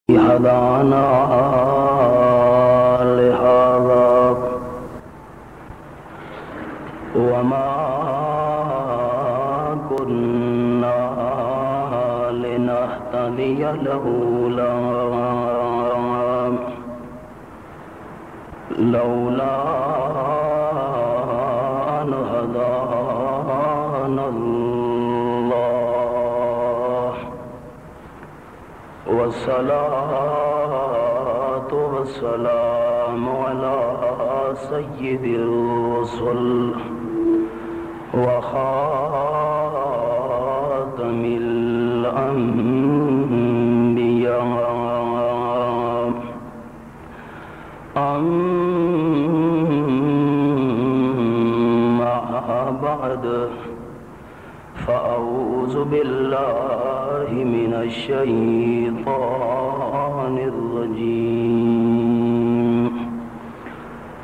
هدانا لهذا وما كنا لنهتدي لولا أن هدانا الله والصلاة والسلام على سيد الرسل وخاتم الأنبياء أما بعد فأعوذ بالله من الشيطان الرجيم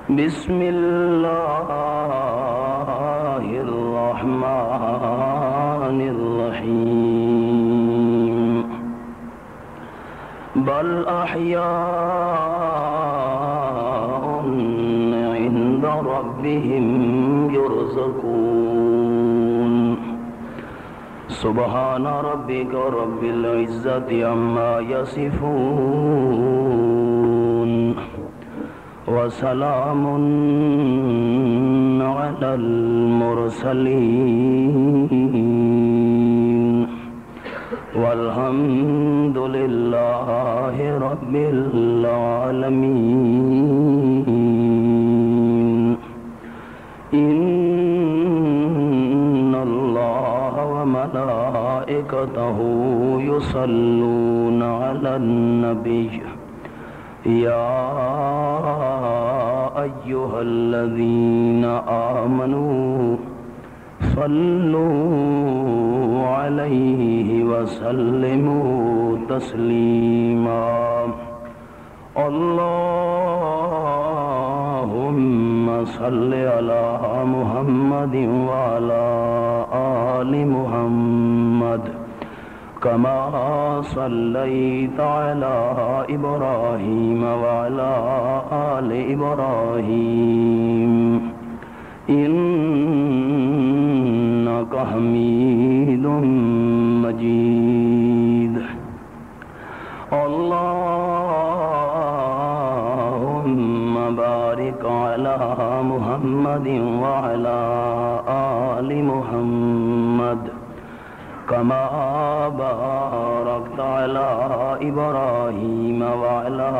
بسم الله الرحمن الرحيم بل أحياء عند ربهم يرزقون سبحان ربك رب العزة عما يصفون وسلام على المرسلين والحمد لله رب العالمين إن الله وملائكته يصلون على النبي يا أيها الذين آمنوا صلوا عليه وسلموا تسليما اللهم صل على محمد وعلى آل محمد كما صليت على إبراهيم وعلى آل إبراهيم إنك حميد مجيد اللهم بارك على محمد وعلى آل محمد كما باركت على إبراهيم وعلى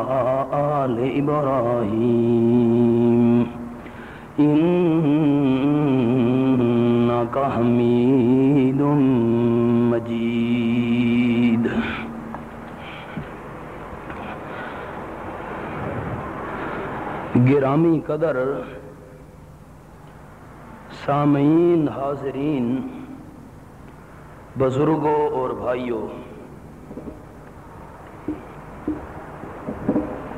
آل إبراهيم إنك حميد مجيد گرامی قدر سامعین، حاضرین، بزرگوں اور بھائیوں،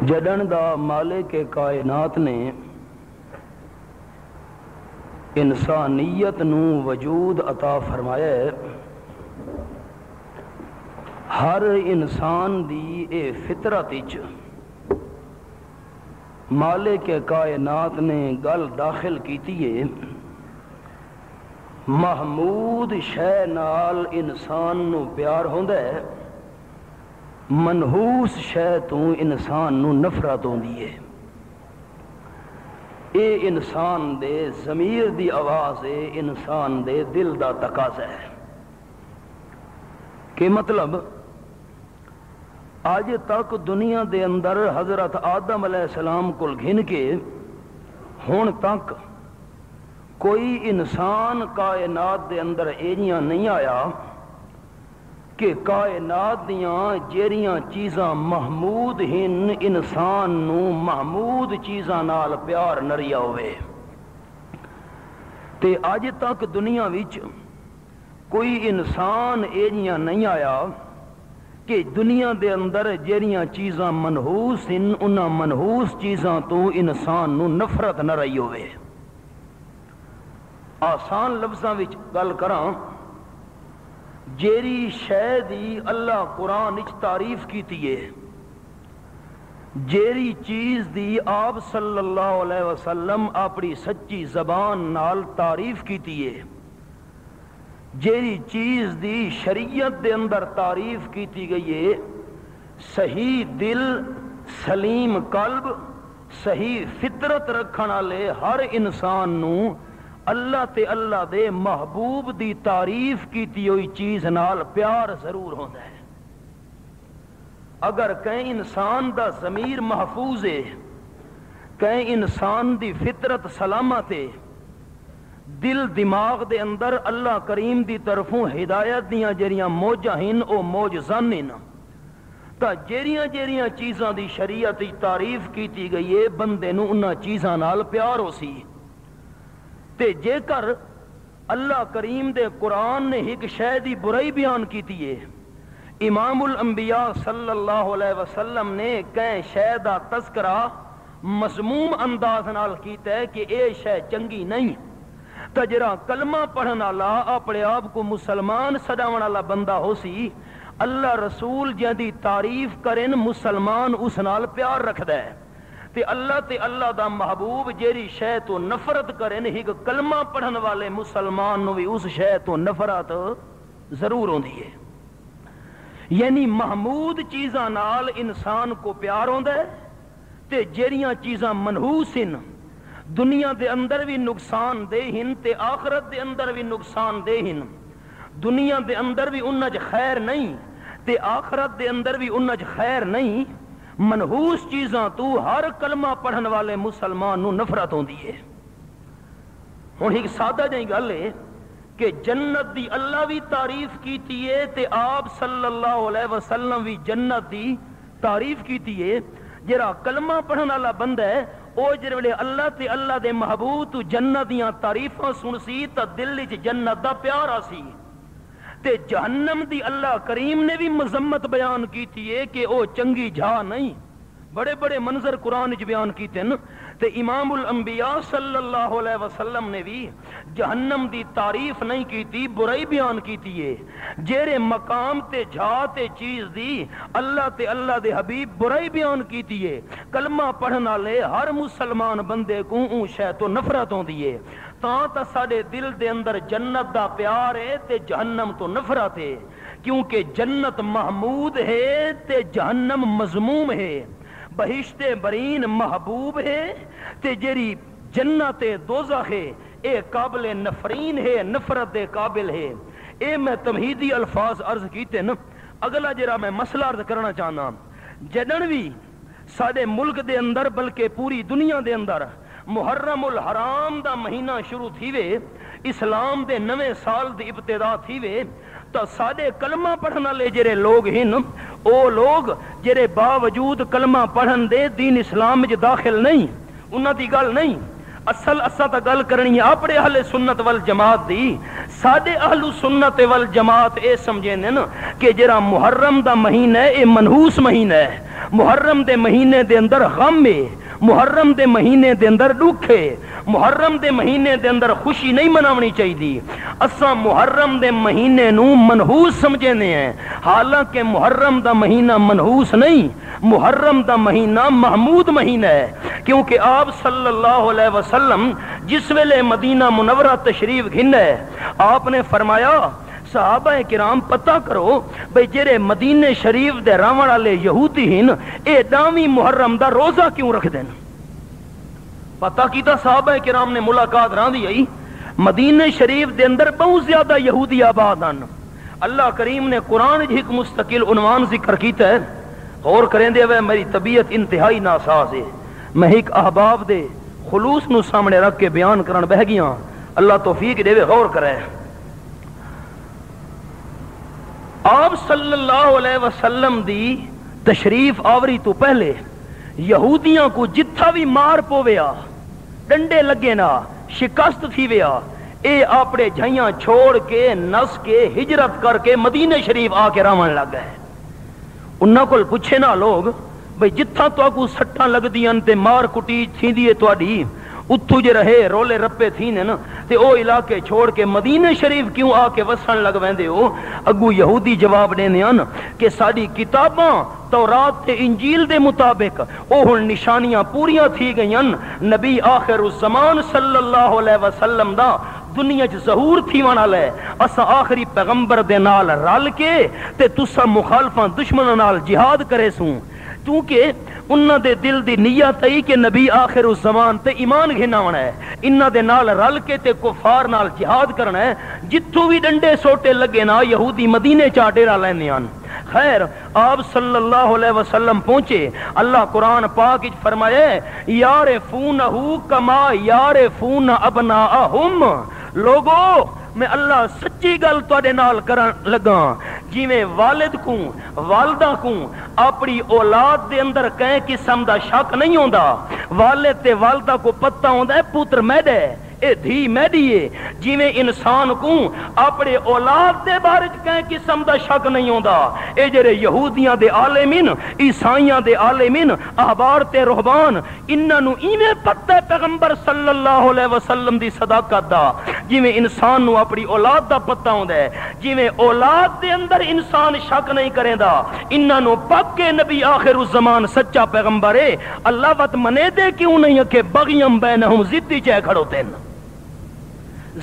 جڈن دا مالک کائنات نے انسانیت نو وجود عطا فرمایا ہے۔ ہر انسان دی اے فطرت وچ مالک کائنات نے گل داخل کیتی ہے، محمود شے نال انسان نو پیار ہوندا ہے، منحوس شے تو انسان نو نفرت ہوندی ہے۔ اے انسان دے ضمیر دی آواز ہے، انسان دے دل دا تقاضا ہے۔ کہ مطلب آج تک دنیا دے اندر حضرت آدم علیہ السلام کل گھن کے ہون تک کوئی انسان کائنات دے اندر ایجیاں نہیں آیا کہ کائنات دیاں جیریاں چیزاں محمود ہن انسان نو محمود چیزاں نال پیار نریا ہوئے۔ تے آج تک دنیا وچ کوئی انسان ایجیاں نہیں آیا کہ دنیا دے اندر جیریاں چیزاں منحوس ہن انہاں منحوس چیزاں تو انسان نو نفرت نہ رہی ہوئے۔ آسان لفظاں وچ گل کراں، جیری شے دی اللہ قرآن وچ تعریف کیتی ہے جیری چیز دی آپ صلی اللہ علیہ وسلم اپنی سچی زبان نال تعریف کیتی ہے، جیری چیز دی شریعت دے اندر تعریف کیتی گئی ہے، صحیح دل، سلیم قلب، صحیح فطرت رکھن والے ہر انسان نو اللہ تے اللہ دے محبوب دی تعریف کیتی ہوئی چیز نال پیار ضرور ہوندا ہے۔ اگر کہیں انسان دا ضمیر محفوظ ہے، کہیں انسان دی فطرت سلامت ہے، دل دماغ دے اندر اللہ کریم دی طرفوں ہدایت دیاں جڑیاں موجاں ہن او موجزن ہن، تا جیریاں جیریاں چیزاں دی شریعت دی تعریف کیتی گئی ہے، بندے نو انہاں چیزاں نال پیار ہو سی۔ تے جے کر اللہ کریم دے قرآن نے ایک شے دی برائی بیان کیتی ہے، امام الانبیاء صلی اللہ علیہ وسلم نے کہیں شے دا تذکرہ مضموم انداز نال کیتا ہے کہ اے شے چنگی نہیں، تجرا کلمہ پڑھن والا اپنے آپ کو مسلمان سڈاون والا بندہ ہو سی، اللہ رسول جہدی تعریف کرن مسلمان اس نال پیار رکھدا ہے، تے اللہ دا محبوب جیری شے تو نفرت کرن ایک کلمہ پڑھن والے مسلمان نو بھی اس شے تو نفرت ضرور ہوندی ہے۔ یعنی محمود چیزاں نال انسان کو پیار ہوندا ہے، تے جیریاں چیزاں منحوس ہیں، دنیا دے اندر بھی نقصان دہ ہن تے آخرت دے اندر بھی نقصان دہ ہن، دنیا دے اندر بھی انہاں چ خیر نہیں تے آخرت دے اندر بھی انہاں چ خیر نہیں، منحوس چیزاں تو ہر کلمہ پڑھن والے مسلمان نو نفرت ہوندی ہے۔ ہن ایک سادہ جہی گل ہے کہ جنت دی اللہ بھی تعریف کیتی ہے تے آپ صلی اللہ علیہ وسلم بھی جنت دی تعریف کیتی ہے۔ جڑا کلمہ پڑھن والا بندہ ہے او جڑے اللہ تے اللہ دے محبوب تو جنت دیاں تعریفاں سن سی تے دل وچ جنت دا پیار آسی، تے جہنم دی اللہ کریم نے بھی مذمت بیان کیتی ہے کہ او چنگی جھا نہیں، بڑے بڑے منظر قرآن وچ بیان کیتے ہیں، تے امام الانبیاء صلی اللہ علیہ وسلم نے بھی جہنم دی تعریف نہیں کیتی، برائی بیان کیتی ہے۔ جیرے مقام تے جھا تے چیز دی اللہ تے اللہ دے حبیب برائی بیان کیتی ہے، کلمہ پڑھن والے ہر مسلمان بندے کو اون شے تو نفرت ہوندی ہے، تا ساڈے دل دے اندر جنت دا پیار ہے تے جہنم تو نفرت ہے، کیونکہ جنت محمود ہے تے جہنم مذموم ہے، بہشت برین محبوب ہے تے جری جنت دوزخ ہے اے قابل نفرین ہے، نفرت دے قابل ہے۔ اے میں تمہیدی الفاظ عرض کیتے نا، اگلا جرا میں مسئلہ عرض کرنا چاہنا، جدن بھی ساڈے ملک دے اندر بلکہ پوری دنیا دے اندر محرم الحرام دا مہینہ شروع تھی وے، اسلام دے نویں سال دی ابتدا تھی وے، تو ساڈے کلمہ پڑھن والے جڑے لوگ ہیں او لوگ جڑے باوجود کلمہ پڑھن دے دین اسلام وچ داخل نہیں، انہاں دی گل نہیں، اصل اساں تا گل کرنی ہے اپنے اہل سنت والجماعت دی۔ ساڈے اہل سنت والجماعت اے سمجھیندے نا کہ جڑا محرم دا مہینہ ہے اے منحوس مہینہ ہے، محرم دے مہینے دے اندر غم ہے، محرم دے مہینے دے اندر دکھ ہے، محرم دے مہینے دے اندر خوشی نہیں مناونی چاہیے۔ اساں محرم دے مہینے نو منحوس سمجھنے ہیں، حالانکہ محرم دا مہینہ منحوس نہیں، محرم دا مہینہ محمود مہینہ ہے، کیونکہ آپ صلی اللہ علیہ وسلم جس ویلے مدینہ منورہ تشریف گھن ہے، آپ نے فرمایا صحابہ کرام پتہ کرو بھئی جڑے مدینے شریف دے راون والے یہودی ہن اے داویں محرم دا روزہ کیوں رکھ دین؟ پتہ کیتا صحابہ کرام نے ملاقات راندی آئی، مدینے شریف دے اندر بہت زیادہ یہودی آباد ہیں، اللہ کریم نے قرآن ایک مستقل عنوان ذکر کیتا ہے، غور کریں دے ہوئے میری طبیعت انتہائی ناساز ہے، میں ایک احباب دے خلوص نو سامنے رکھ کے بیان کرن بہ گیا، اللہ توفیق دے غور کرے۔ آپ صلی اللہ علیہ وسلم دی تشریف آوری تو پہلے یہودیاں کو جتھا بھی مار پویا، ڈنڈے لگے نا، شکست تھی ویا، اے اپنے جھائیاں چھوڑ کے نس کے ہجرت کر کے مدینے شریف آ کے راون لگ گئے۔ انہاں کول پوچھے نا لوگ بھئی جتھا تو کو سٹاں لگ دیاں تے مار کٹی تھیندی ہے تواڈی، اتھو جے رہے رولے رپے تھی نے نا تے او علاقے چھوڑ کے مدینے شریف کیوں آ کے وسن لگ ویندے ہو؟ اگو یہودی جواب دینے ہیں کہ ساری کتاباں تورات تے انجیل دے مطابق او ہن نشانیاں پوریاں تھی گئیں، نبی آخر الزمان صلی اللہ علیہ وسلم دا دنیا چ ظہور تھی وانا لے، اسا آخری پیغمبر دے نال رل کے تے تسا مخالفاں دشمناں نال جہاد کرے سوں، کیونکہ انہاں دے دل دی نیت ہے کہ نبی آخر الزمان تے ایمان گھنا ہونا ہے، انہاں دے نال رل کے تے کفار نال جہاد کرنا ہے، جتھوں بھی ڈنڈے سوٹے لگے نا یہودی مدینے چا ڈیرا لیندے ہن۔ خیر آپ صلی اللہ علیہ وسلم پہنچے، اللہ قرآن پاک فرمائے یارفونہ کما یارفون ابناءہم، لوگو میں اللہ سچی گل تواڈے نال کرن لگا، جویں والد کو والدہ کو اپنی اولاد دے اندر کہیں قسم دا شک نہیں ہوندا، والد تے والدہ کو پتہ ہوندا ہے پتر میڈے اے دھی میڈیے، جویں انسان کو اپنے اولاد دے بارے کہیں قسم دا شک نہیں ہوندا، اے جڑے یہودیاں دے عالمین، عیسائیاں دے عالمین، احبار تے رہبان، انہاں نو ایویں پتہ ہے پیغمبر صلی اللہ علیہ وسلم دی صداقت دا، جویں انسان نو اپنی اولاد دا پتہ ہوندا ہے، جویں اولاد دے اندر انسان شک نہیں کریندا، انہاں نو پکے نبی آخر الزمان سچا پیغمبر ہے، اللہ وت منے دے کیوں نہیں کہ بغیم بینہم ضدی چے کھڑوتے ہیں،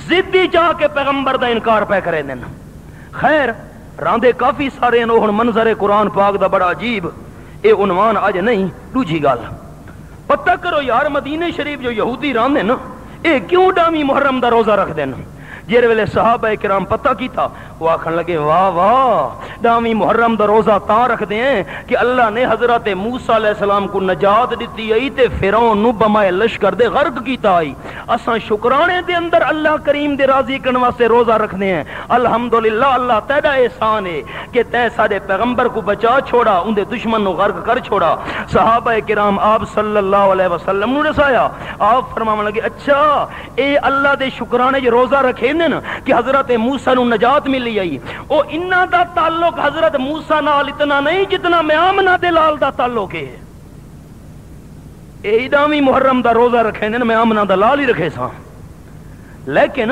ضدی چاہ کے پیغمبر دا انکار پہ کرے دن۔ خیر راندے کافی سارے انہوں منظر قرآن پاک دا بڑا عجیب، اے عنوان آج نہیں دوجی گال پتہ کرو یار، مدینے شریف جو یہودی راندے نا اے کیوں ڈامی محرم دا روزہ رکھ دین؟ جیرے ویلے صحابہ کرام پتہ کی تھا وہ آکھن لگے واہ واہ ڈامی محرم دا روزہ تاں رکھ دیں کہ اللہ نے حضرت موسیٰ علیہ السلام کو نجات دیتی آئی تے فرعون نو بمائے لشکر دے غرق کیتا آئی، اساں شکرانے دے اندر اللہ کریم دے راضی کرن واسطے روزہ رکھ دیں، الحمدللہ اللہ تیرا احسان ہے کہ تے سارے پیغمبر کو بچا چھوڑا، ان دے دشمن نو غرق کر چھوڑا۔ صحابہ کرام آپ صلی اللہ علیہ وسلم نو رسایا، آپ فرماون لگے اچھا اے اللہ دے شکرانے جو روزہ رکھے کہ حضرت موسیٰ نو نجات ملی آئی، او انہاں دا تعلق حضرت موسیٰ نال اتنا نہیں جتنا میں آمنہ دے لال دا تعلق ہے، اے دامی محرم دا روزہ رکھے میں آمنہ دا لال ہی رکھے ساں، لیکن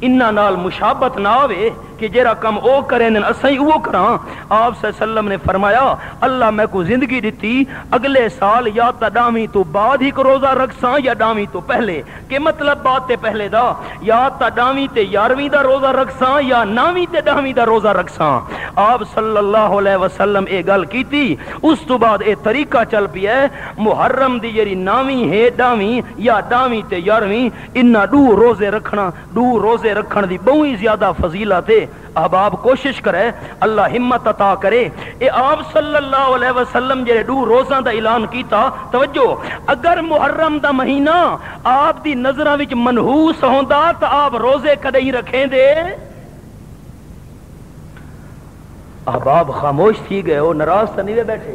انہاں نال مشابت نہ ہوئے کہ جیرا کم او کریں اساں ہی وہ کراں۔ آپ صلی اللہ علیہ وسلم نے فرمایا اللہ میں کو زندگی دیتی اگلے سال یا تا ڈامی تو بعد ہی کو روزہ رکھساں یا ڈامی تو پہلے، کہ مطلب بات تے پہلے دا یا تا ڈامی تے 11ویں دا روزہ رکھساں یا 9ویں تے 10ویں دا روزہ رکھساں۔ آپ صلی اللہ علیہ وسلم اے گل کیتی، اس تو بعد اے طریقہ چل پیا ہے محرم دی جڑی 9ویں ہے 10ویں یا 10ویں تے 11ویں انہاں دو روزے رکھنا، دو روزے رکھن دی بہت زیادہ فضیلت ہے۔ احباب کوشش کرے اللہ ہمت عطا کرے، اے آپ صلی اللہ علیہ وسلم جڑے دو روزاں دا اعلان کیتا، توجہ اگر محرم دا مہینہ آپ دی نظراں وچ منحوس ہوندا تو آپ روزے کدی رکھیں دے؟ احباب خاموش تھی گئے ہو، ناراض تو نہیں بیٹھے؟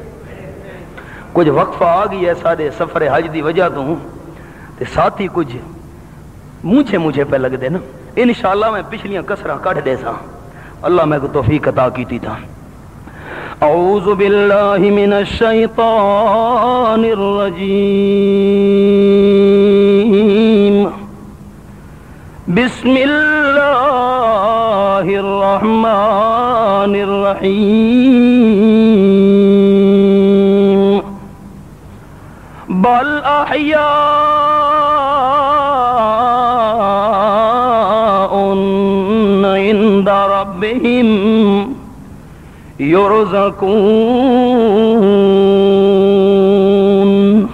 کچھ وقفہ آ گئی ہے سارے سفر حج دی وجہ تو تے ساتھ ہی کچھ مجھے پہ لگ دے نا، انشاءاللہ میں پچھلیاں کسراں کٹ دے سا، اللہ میں کو توفیق عطا کیتی تھا۔ اعوذ باللہ من الشیطان الرجیم، بسم اللہ الرحمن الرحیم، بل احیاء عند ربهم يرزقون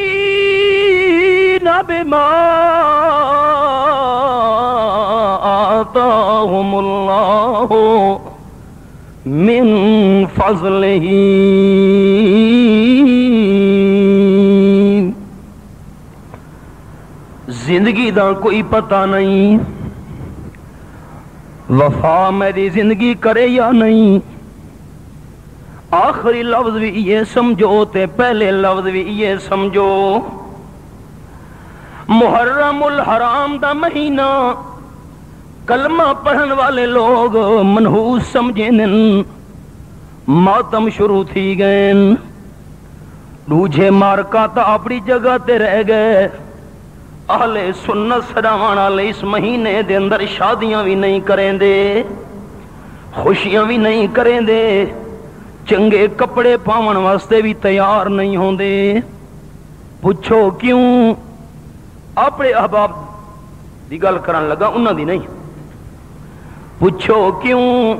فرحين بما آتاهم الله من فضله زندگی دا کوئی پتہ نہیں، وفا میری زندگی کرے یا نہیں، آخری لفظ بھی یہ سمجھو تے پہلے لفظ بھی یہ سمجھو، محرم الحرام دا مہینہ کلمہ پڑھن والے لوگ منحوس سمجھیں، ماتم شروع تھی گئے، دوجے مارکا تا اپنی جگہ تے رہ گئے. اہل سنت سڑاوان والے اس مہینے دے اندر شادیاں بھی نہیں کریں دے, خوشیاں بھی نہیں کریں دے, چنگے کپڑے پاون واسطے بھی تیار نہیں ہوندے. پوچھو کیوں؟ اپنے احباب دی گل کرن لگا, انہاں دی نہیں. پوچھو کیوں؟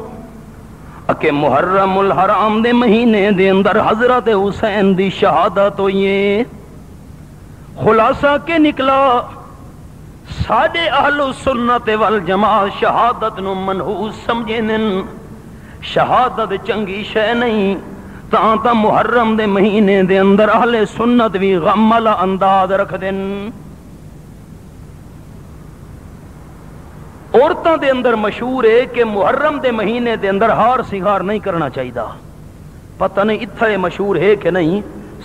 کہ محرم الحرام دے مہینے دے اندر حضرت حسین دی شہادت ہوئی ہے. خلاصہ کے نکلا ساڈے اہل سنت والجماعت شہادت نو منحوس سمجھن. شہادت چنگی شے نہیں, تا محرم دے مہینے دے اندر اہل سنت بھی غم والا انداز رکھ دین. عورتاں دے اندر مشہور ہے کہ محرم دے مہینے دے اندر ہار سنگار نہیں کرنا چاہیے. پتہ نہیں اتھے مشہور ہے کہ نہیں,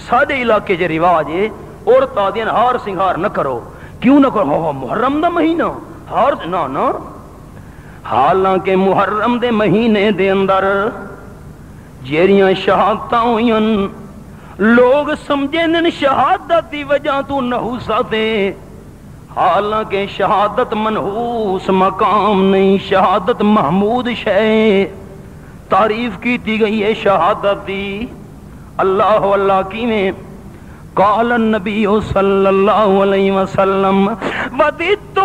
ساڈے علاقے جو رواج ہے عورتاں دے ہار سنگار نہ کرو. کیوں نہ کرو؟ محرم دا مہینہ ہار نہ. حالانکہ محرم دے مہینے دے اندر جیریاں شہادتاں ہوئیں لوگ سمجھیں شہادت دی وجہ تو نحوست ہے. حالانکہ شہادت منحوس مقام نہیں, شہادت محمود شے. تعریف کی گئی ہے شہادت دی. اللہ اللہ کیویں؟ قال النبی صلی اللہ علیہ وسلم وددت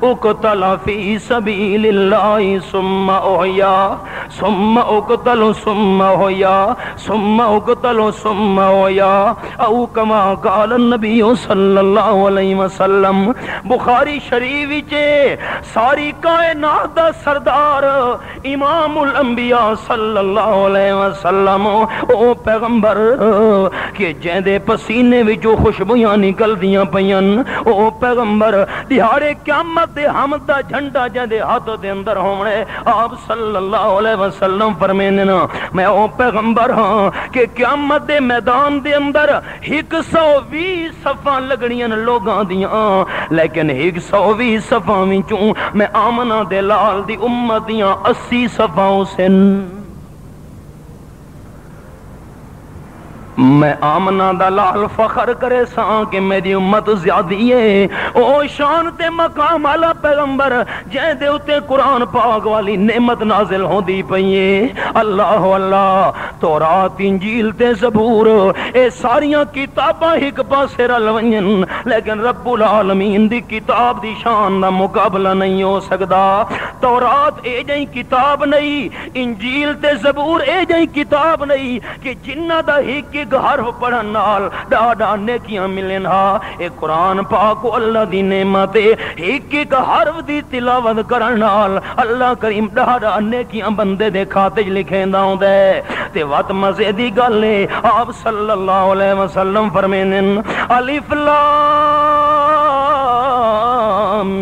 اقتل فی سبیل اللہ ثم احیا ثم اقتل ثم احیا ثم اقتل ثم احیا او کما قال النبی صلی اللہ علیہ وسلم. بخاری شریف وچ ساری کائنات دا سردار امام الانبیاء صلی اللہ علیہ وسلم او پیغمبر کہ جیندے پسینے وچوں خوشبویاں نکلدیاں پیاں, او پیغمبر دیہاڑے قیامت دے حمد دا جھنڈا جیندے ہاتھ دے اندر ہونے, آپ صلی اللہ علیہ وسلم فرمیندے نا میں او پیغمبر ہاں کہ قیامت دے میدان دے اندر 120 صفاں لگڑیاں لوگاں دیاں, لیکن 120 صفاں وچوں میں آمنہ دے لال دی امت دیاں 80 صفاں سن. میں آمنہ دا لال فخر کرے ساں کہ میری امت زیادی ہے. او شان تے مقام والا پیغمبر جے دے اتے قرآن پاک والی نعمت نازل ہوندی پئی ہے. اللہ اللہ, تورات انجیل تے زبور اے ساریاں کتاباں ایک پاسے رل ونجن, لیکن رب العالمین دی کتاب دی شان دا مقابلہ نہیں ہو سکدا. تورات اے جئی کتاب نہیں, انجیل تے زبور اے جئی کتاب نہیں کہ جنہ دا ایک حرف پڑھن نال ڈاڈا نیکیاں ملن. ہا اے قرآن پاک کو اللہ دی نعمت ایک ایک حرف دی تلاوت کرن نال اللہ کریم ڈاڈا نیکیاں بندے دے کھاتے لکھیندا ہوندا ہے. تے وات مزے دی گل ہے, آپ صلی اللہ علیہ وسلم فرمائیں الف لام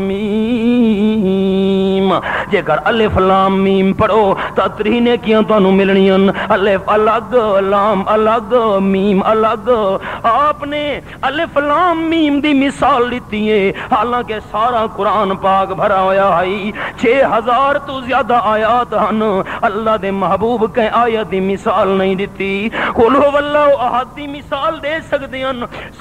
میم, جے کر الف لام میم پڑھو تا 3 نیکیاں تانوں ملنیاں. الف الگ, لام الگ, میم الگ. آپ نے الف لام میم دی مثال لیتی ہے, حالانکہ سارا قرآن پاک بھرا ہویا ہے. 6000 تو زیادہ آیات ہن, اللہ دے محبوب کے آیت دی مثال نہیں دیتی. قل هو اللہ احد دی مثال دے سکتے ہیں,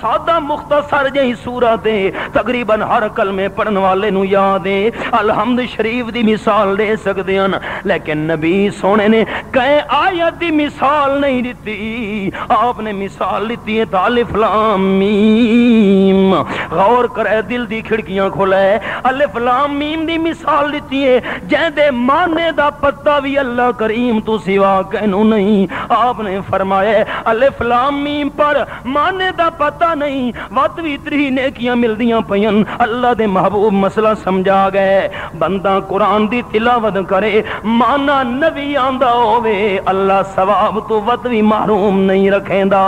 سادہ مختصر جہی سورت ہے, تقریباً ہر کلمے پڑھن والے نو یاد ہے. الحمد شریف دی مثال دے سکتے ہیں, لیکن نبی سونے نے کہیں آیت دی مثال نہیں دیتی. آپ نے مثال لیتی ہے الف لام میم. غور کرے, دل دی کھڑکیاں کھولے. الف لام میم دی مثال دیتی ہے جہدے معنی دا پتہ بھی اللہ کریم تو سوا کینوں نہیں. آپ نے فرمایا الف لام میم پر معنی دا پتہ نہیں, وقت بھی 3 نیکیاں ملدیاں پئیاں. اللہ دے محبوب مسئلہ سمجھا گئے. بندہ قرآن دی تلاوت کرے, معنی نبی آندا ہوے, اللہ ثواب تو وقت بھی محروم نہیں رکھیں دا.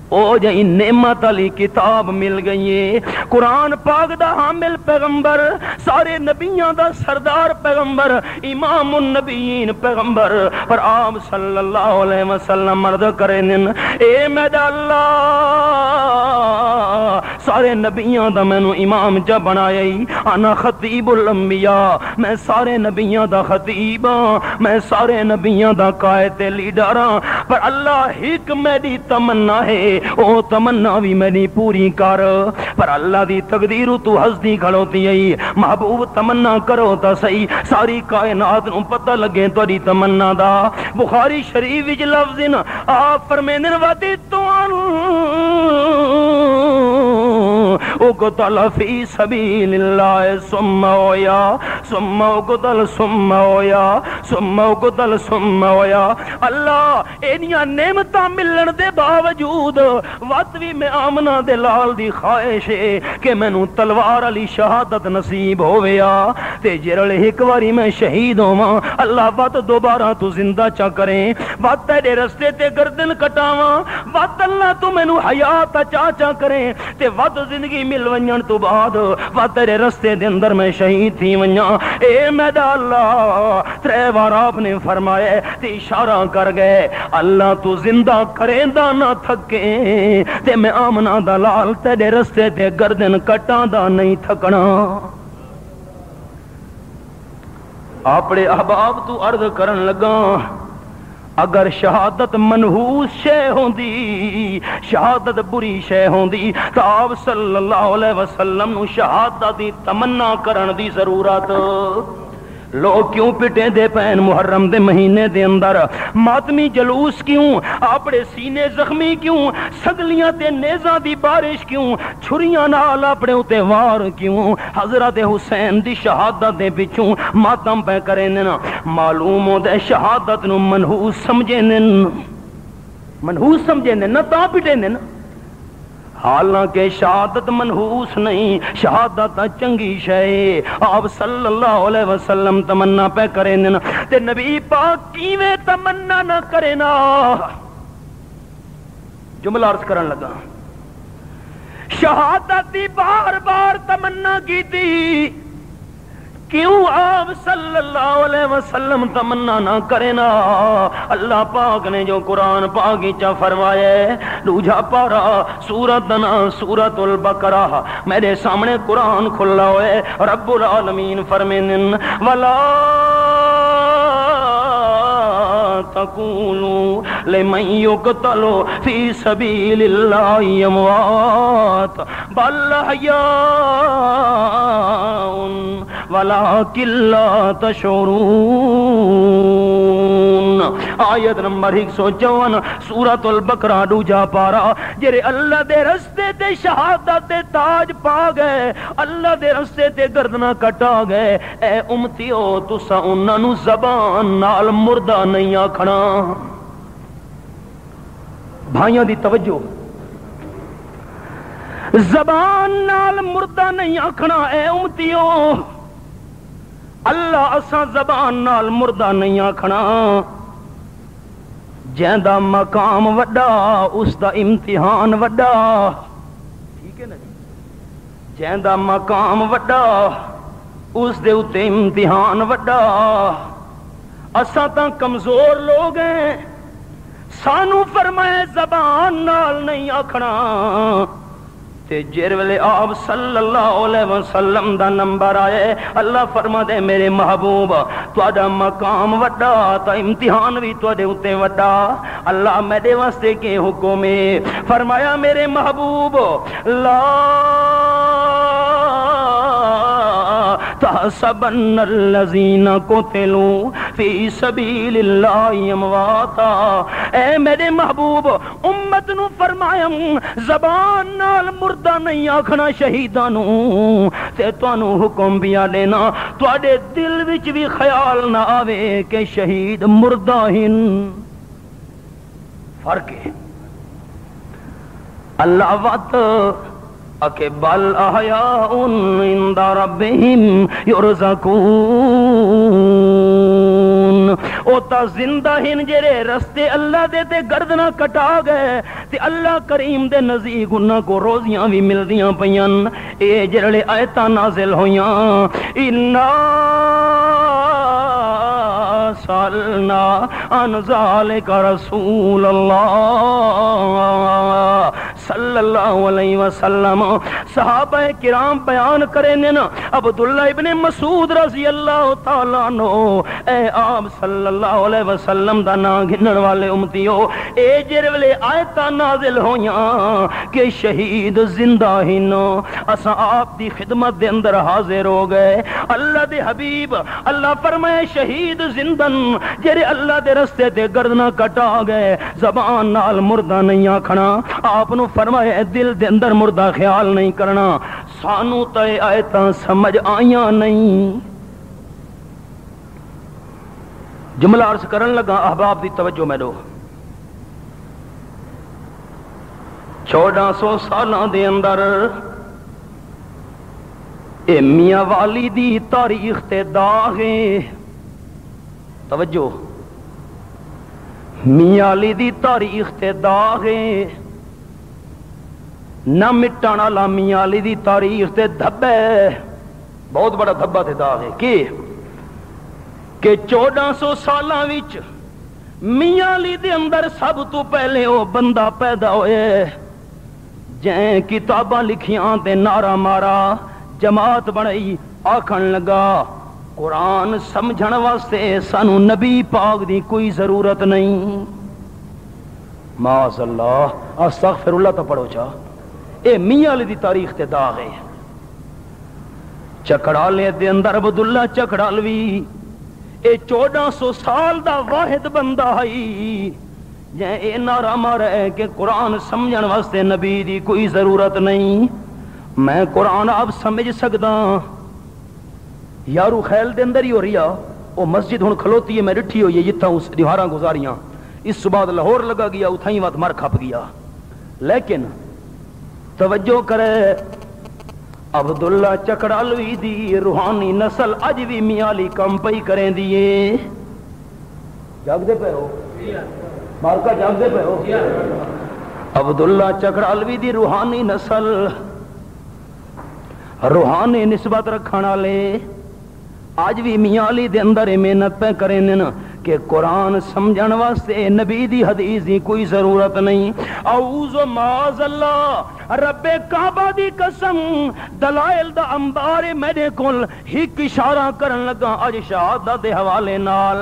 او جہی نعمت علی کتاب مل گئی ہے, قرآن پاک دا حامل پیغمبر, سارے نبیوں دا سردار پیغمبر, امام النبیین پیغمبر, پر آپ صلی اللہ علیہ وسلم مرد کریں اے میرا اللہ سارے نبیاں دا مینوں امام جا بنایا ہی، انا خطیب الانبیاء، میں سارے نبیاں دا خطیب ہاں، میں سارے نبیاں دا قائد لیڈر ہاں، پر اللہ ایک میری تمنا ہے، او تمنا بھی میری پوری کر۔ پر اللہ دی تقدیر تو ہستی کھڑوتی ہے، محبوب تمنا کرو تا صحیح، ساری کائنات نو پتہ لگے تیری تمنا دا۔ بخاری شریف وچ لفظ آپ فرمیندے ودیتو اقتل فی سبیل اللہ ثم اویا ثم اقتل ثم اویا ثم اقتل ثم اویا۔ اللہ اینیاں نعمتاں ملن دے باوجود وقت بھی میں آمنہ دے لال دی خواہش ہے کہ مینوں تلوار علی شہادت نصیب ہویا، تے جرل ایک واری میں شہید ہوواں، اللہ وقت دوبارہ تو زندہ چا کریں، وقت تیرے رستے تے گردن کٹاواں، وقت اللہ تو مینوں حیات چا کریں، تے وقت زندگی مل ونجن تو بعد وقت تیرے رستے دے اندر میں شہید تھی ونجاں، اے میرا اللہ ترے بار آپ نے فرمایا تے اشارہ کر گئے، اللہ تو زندہ کریں دا نہ تھکیں، تے میں آمنہ دا لال تیرے رستے تے گردن کٹاں دا نہیں تھکنا۔ اپنے احباب تو عرض کرن لگا، اگر شہادت منحوس شے ہوندی، شہادت بری شے ہوندی، تو آپ صلی اللہ علیہ وسلم نو شہادت دی تمنا کرن دی ضرورت۔ لوگ کیوں پٹے دے پین محرم دے مہینے دے اندر، ماتمی جلوس کیوں، اپنے سینے زخمی کیوں، سگلیاں تے نیزاں دی بارش کیوں، چھریاں نال اپنے اتے وار کیوں، حضرت حسین دی شہادت دے پچھوں ماتم پہ کریں نا، معلوم ہو دے شہادت نو منحوس سمجھیں منحوس سمجھیں نہ تا پٹیں نا، حالانکہ شہادت منحوس نہیں، شہادت چنگی شے، آپ صلی اللہ علیہ وسلم تمنا پہ کریں نا، تے نبی پاک کیویں تمنا نہ کرے نا، جملہ عرض کرن لگا، شہادت دی بار بار تمنا کی تھی، کیوں آپ صلی اللہ علیہ وسلم تمنا نہ کرے نا؟ اللہ پاک نے جو قرآن پاک چا فرمایا ہے، دوجا پارا سورت نا سورت البقرہ، میرے سامنے قرآن کھلا ہوئے، رب العالمین فرمین ولا تقولوا لمن يقتل في سبيل الله اموات بل احياء ولكن لا تشعرون۔ آیت نمبر 154 سورۃ البقرہ دوجا پارا، جڑے اللہ دے رستے تے شہادت دے تاج پا گئے، اللہ دے رستے تے گردناں کٹا گئے، اے امتیو تساں انہاں نوں زبان نال مردہ نہیں آکھنا۔ بھائیاں دی توجہ، زبان نال مردہ نہیں آکھنا، اے امتیو اللہ اساں زبان نال مردہ نہیں آکھنا، جیندا مقام وڈا اس دا امتحان وڈا، ٹھیک ہے نا جی، جیندا مقام وڈا اس دے اتے امتحان وڈا، اساں تاں کمزور لوگ ہیں، سانو فرمائے زبان نال نہیں آکھنا، تے جر ویلے آپ صلی اللہ علیہ وسلم دا نمبر آئے، اللہ فرما دے میرے محبوب تہاڈا مقام وڈا تا امتحان بھی تہاڈے اتے وڈا، اللہ میرے واسطے کے حکم ہے، فرمایا میرے محبوب لا تحسبن الذین قتلوا فی سبیل اللہ امواتا، اے میرے محبوب امت نو فرمایا زبان نال مردہ نہیں آکھنا شہیداں نو، تے تانوں حکم بھی دینا تواڈے دل وچ بھی خیال نہ آوے کہ شہید مردہ ہن، فرق ہے۔ اللہ وعد اکے بل احیاء عند ربہم یرزقون، او تا زندہ ہن جڑے رستے اللہ دے تے گردنا کٹا گئے، تے اللہ کریم دے نزدیک انہاں کو روزیاں بھی ملدیاں پیاں، اے جڑے آیتاں نازل ہویاں انا سالنا عن ذالک رسول اللہ صلی اللہ علیہ وسلم صحابہ کرام بیان کرے نا عبداللہ ابن مسعود رضی اللہ تعالیٰ عنہ اے آپ صلی اللہ علیہ وسلم دا نا گھنن والے امتیو اے جر ویلے آیتاں نازل ہویاں کہ شہید زندہ ہی نو اساں آپ دی خدمت دے اندر حاضر ہو گئے اللہ دے حبیب اللہ فرمائے شہید زندن جڑے اللہ دے رستے تے گردنا کٹا گئے زبان نال مردہ نہیں آکھنا آپ نو فرمائے دل دے اندر مردہ خیال نہیں کرنا سانو تے آیتاں سمجھ آئیاں نہیں جملہ عرض کرن لگا احباب دی توجہ میں دو 1400 سالاں دے اندر اے میاں والی دی تاریخ تے داغے توجہ میاں علی دی تاریخ تے داغے نہ مٹانا لا میاں علی دی تاریخ تے دھبے بہت بڑا دھبا تے داغ ہے کہ 1400 سالاں وچ میاں علی دے اندر سب تو پہلے وہ بندہ پیدا ہوئے جائیں کتاباں لکھیاں تے نعرہ مارا جماعت بنائی آکھن لگا قرآن سمجھن واسطے سانو نبی پاک دی کوئی ضرورت نہیں معاذ اللہ استغفر اللہ تو پڑھو چا اے میاں علی دی تاریخ تے داغ ہے چکڑالے دے اندر عبداللہ چکڑالوی اے 1400 سال دا واحد بندہ ہے جائیں اے نعرہ مارے کہ قرآن سمجھن واسطے نبی دی کوئی ضرورت نہیں میں قرآن آپ سمجھ سکدا یارو خیل دے اندر ہی ہو رہی ہے وہ مسجد ہن کھلوتی ہے میں ڈٹھی ہوئی ہے جتھاں اس دیواراں گزاریاں اس بعد لاہور لگا گیا اتھائیں وقت مر کھپ گیا لیکن توجہ کرے عبداللہ چکڑالوی دی روحانی نسل اج بھی میاں علی کم پئی کریں دیے جاگ دے پہ ہو مارکا جاگ دے پہ ہو عبداللہ چکڑالوی دی روحانی نسل روحانی نسبت رکھنا لے آج بھی میاں علی دے اندر محنت پہ کریں نا کہ قرآن سمجھن واسطے نبی دی حدیث دی کوئی ضرورت نہیں اعوذ معاذ اللہ رب کعبہ دی قسم دلائل دا انبار میرے کول ہک اشارہ کرن لگا اج شہادت دے حوالے نال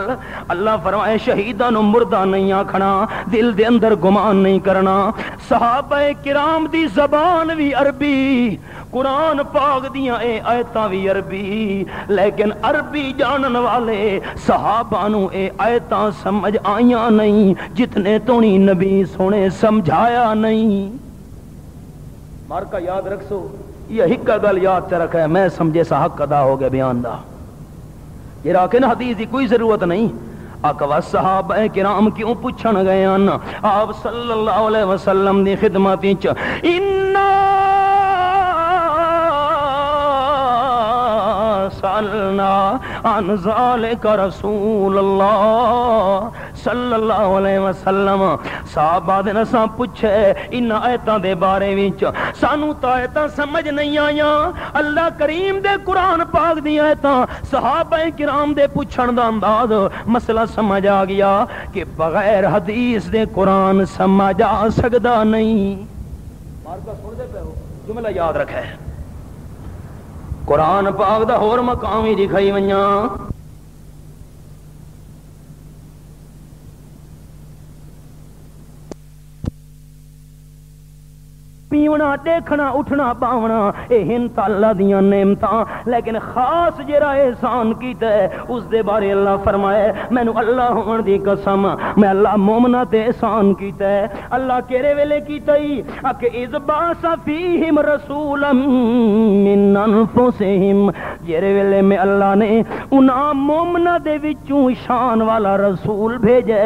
اللہ فرمائے شہیداں نو مردہ نہیں آکھنا دل دے اندر گمان نہیں کرنا صحابہ کرام دی زبان بھی عربی قرآن پاک دیاں اے آیتاں بھی عربی لیکن عربی جانن والے صحابہ نو اے آیتاں سمجھ آئیاں نہیں جتنے تونی نبی سونے سمجھایا نہیں مارکا یاد رکھسو یہ حقہ گل یاد چ رکھا ہے میں سمجھے سا حق ادا ہو گیا بیان دا یہ راکن حدیث دی کوئی ضرورت نہیں اکوا صحابہ کرام کیوں پوچھن گئے ان آپ صلی اللہ علیہ وسلم دی خدمت وچ سالنا عن ذالک رسول اللہ صلی اللہ علیہ وسلم صحابہ دے نساں پوچھے ان آیتاں دے بارے وچ سانو تا آیتاں سمجھ نہیں آیاں اللہ کریم دے قرآن پاک دی آیتاں صحابہ کرام دے پوچھن دا انداز مسئلہ سمجھ آ گیا کہ بغیر حدیث دے قرآن سمجھ آ سکدا نہیں مارکا سن دے پہ ہو جملہ یاد رکھے قرآن پاک دا ہور مقام ہی دکھائی ونیاں پیونا دیکھنا اٹھنا باونا اے ہن اللہ دیاں نعمتاں لیکن خاص جڑا احسان کیتا ہے اس دے بارے اللہ فرمائے مینوں اللہ ہون دی قسم میں اللہ مومناں تے احسان کیتا ہے اللہ کیڑے ویلے کیتا ہی کہ اذ باس فیہم رسولا من انفسہم جڑے ویلے میں اللہ نے انہاں مومناں دے وچوں شان والا رسول بھیجے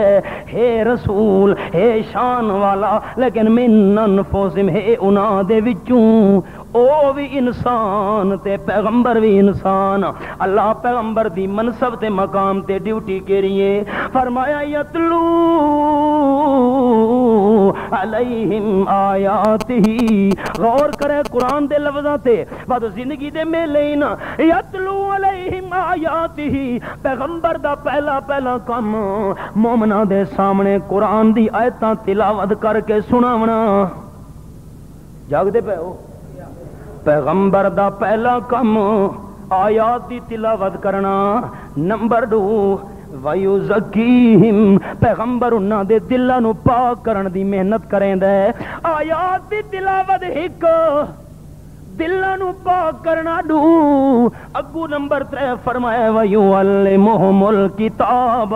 ہے رسول ہے شان والا لیکن من انفسہم ہے انہاں دے وچوں او بھی انسان تے پیغمبر بھی انسان اللہ پیغمبر دی منصب تے مقام تے ڈیوٹی کریے فرمایا یتلو علیہم آیاتہی غور کرے قرآن دے لفظاں تے بعد زندگی دے میلے نا یتلو علیہم آیاتہی پیغمبر دا پہلا کام مومناں دے سامنے قرآن دی آیتاں تلاوت کر کے سناونا جاگدے پے ہو؟ پیغمبر دا پہلا کم آیات دی تلاوت کرنا، نمبر 2 وَيُزَكِّيهِمْ پیغمبر انہاں دے دلاں نو پاک کرن دی محنت کریندا ہے۔ آیات دی تلاوت ایک، دلاں نو پاک کرنا 2، اگو نمبر 3 فرمایا وَيُعَلِّمُهُمُ الْكِتَابَ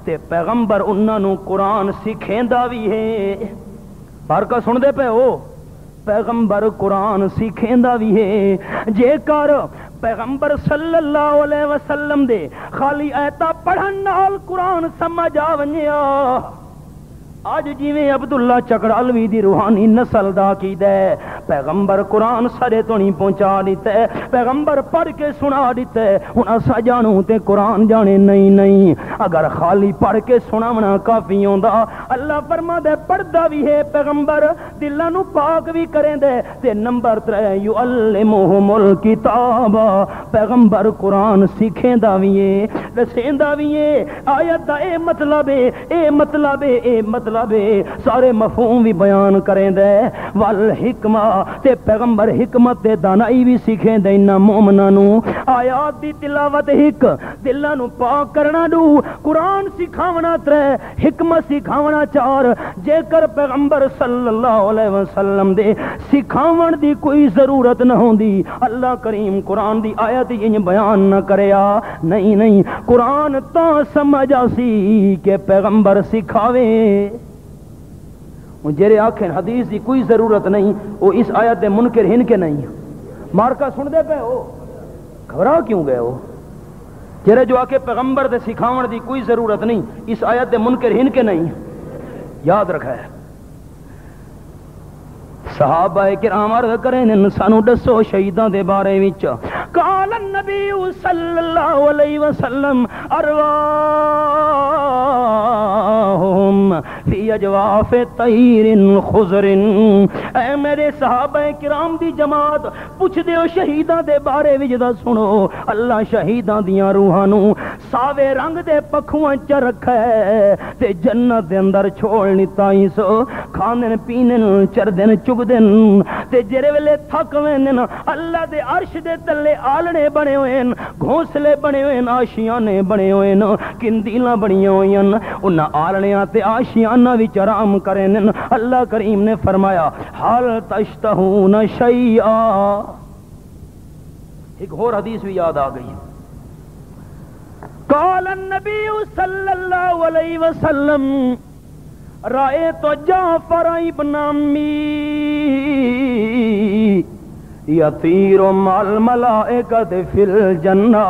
تے پیغمبر انہاں نو قرآن سکھیندا وی ہے۔ بارکا سن دے پے ہو؟ پیغمبر قرآن سکھیندا بھی ہے۔ جے کر پیغمبر صلی اللہ علیہ وسلم دے خالی ایتا پڑھن نال قرآن سمجھ آ ونجیا، آج جیویں عبداللہ چکڑالوی دی روحانی نسل دا عقیدہ ہے، پیغمبر قرآن سارے تو نہیں پہنچا دیتا ہے، پیغمبر پڑھ کے سنا دیتا ہے، ہن اسا جانوں تے قرآن جانے نہیں، اگر خالی پڑھ کے سناونا کافی ہوندا، اللہ فرمادا ہے پڑھدا بھی ہے پیغمبر، دلاں نو پاک بھی کریندا ہے، تے نمبر 3 یعلمہم الکتاب پیغمبر قرآن سکھیندا بھی ہے، دسیندا بھی ہے۔ آیت دا اے مطلب ہے سارے مفہوم بھی بیان کریں دے، والحکمہ تے پیغمبر حکمت تے دانائی بھی سکھیں دے انہاں مومناں نو۔ آیات دی تلاوت 1، دلاں نو پاک کرنا 2، قرآن سکھاونا 3، حکمت سکھاونا 4۔ جے کر پیغمبر صلی اللہ علیہ وسلم دے سکھاون دی کوئی ضرورت نہ ہوندی، اللہ کریم قرآن دی آیت انج بیان نہ کریا، نہیں، قرآن تا سمجھ آسی کہ پیغمبر سکھاوے۔ جیرے آنکھیں حدیث دی کوئی ضرورت نہیں، وہ اس آیت دے منکر ہن کے نہیں۔ مارکا سن دے پے ہو؟ گھبرا کیوں گئے ہو؟ جیرے جو آکے پیغمبر دے سکھاون دی کوئی ضرورت نہیں، اس آیت دے منکر ہن کے نہیں، یاد رکھا ہے۔ صحابہ کرام عرض کریں سانو دسو شہیداں دے بارے وچ، قال النبی صلی اللہ علیہ وسلم ارواحہم فی اجواف طیر خضر۔ اے میرے صحابہ کرام دی جماعت پوچھ دیو شہیداں دے بارے وچ دا سنو، اللہ شہیداں دیاں روحاں نو ساوے رنگ دے پکھواں چ رکھا ہے تے جنت دے اندر چھوڑ نتا ہی سو، کھاندن پیندن چردن چگدن تے جڑے ویلے تھک ویندن اللہ دے عرش دے تلے آلنے بنے ہوئے، گھونسلے بنے ہوئے، آشیانے بنے ہوئے، کندیلاں بنیاں ہوئی، انہاں آلنیاں تے آشیانہ وچ آرام کرن۔ اللہ کریم نے فرمایا حال تشتہون شیئا۔ ایک اور حدیث بھی یاد آ گئی، قال النبی صلی اللہ علیہ وسلم رأیت جعفر ابن عمی یطیر مع الملائکۃ فی الجنہ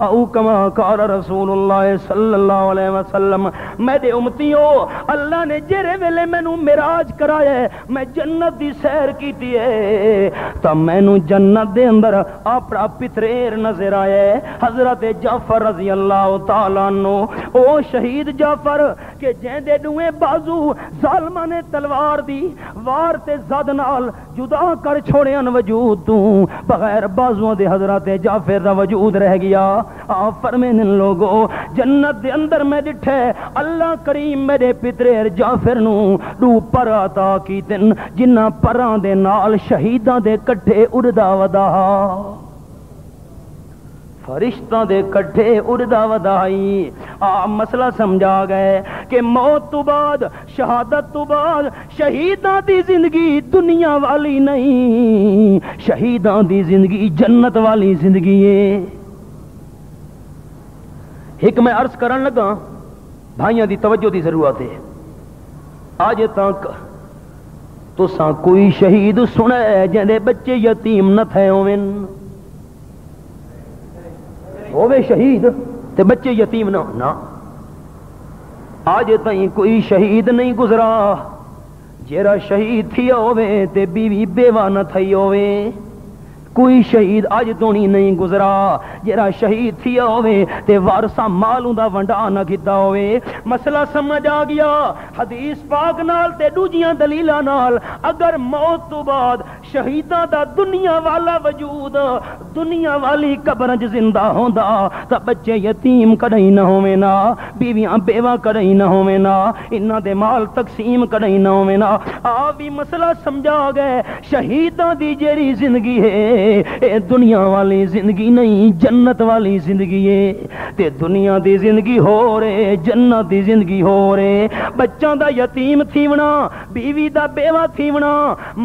او کما قال رسول اللہ صلی اللہ علیہ وسلم۔ میرے امتیوں، اللہ نے جڑے ویلے مینوں معراج کرایا ہے، میں جنت دی سیر کیتی ہے تا مینوں جنت دے اندر اپنا پتریر نظر آیا ہے، حضرت جعفر رضی اللہ تعالی عنہ، او شہید جعفر کہ جیندے دوئے بازو ظالماں نے تلوار دی وار تے زد نال جدا کر چھوڑیاں وجود تو، بغیر بازوؤں دے حضرت جعفر دا وجود رہ گیا۔ آپ فرمین لوگو جنت دے اندر میں ڈٹھے اللہ کریم میرے پتریر جعفر نو 2 پر عطا کیتن، جنہ پراں دے نال شہیداں دے کٹھے اڑدا ودا، فرشتاں دے کٹھے اڑدا ودائی۔ آپ مسئلہ سمجھا گئے کہ موت تو بعد، شہادت تو بعد شہیداں دی زندگی دنیا والی نہیں، شہیداں دی زندگی جنت والی زندگی ہے۔ ایک میں عرض کرن لگا، بھائیاں دی توجہ دی ضرورت ہے۔ آج تک تساں کوئی شہید سنا ہے جندے بچے یتیم نہ تھے ہووے شہید تے بچے یتیم نہ، آج تائیں کوئی شہید نہیں گزرا جیرا شہید تھی ہووے تے بیوی بیوہ نہ تھی ہووے، کوئی شہید اج تو نہیں گزرا جڑا شہید تھیا ہوئے تے وارثاں مالوں دا ونڈا نہ کیتا ہوئے. مسئلہ سمجھ آ گیا. حدیث پاک نال تے دوجیاں دلیلاں نال اگر موت تو بعد شہیداں دا دنیا والا وجود دنیا والی قبر وچ زندہ ہوندا تا بچے یتیم کدی نہ ہوویں نا, بیویاں بیوہ کدی نہ ہوویں نا, انہاں دے مال تقسیم کدی نہ ہوویں نا. آ بھی مسئلہ سمجھا گئے. شہیداں دی جیڑی زندگی ہے اے دنیا والی زندگی نہیں, جنت والی زندگی ہے. تے دنیا دی زندگی ہو رہے, جنت دی زندگی ہو رہے. بچوں دا یتیم تھیونا, بیوی دا بیوہ تھیونا,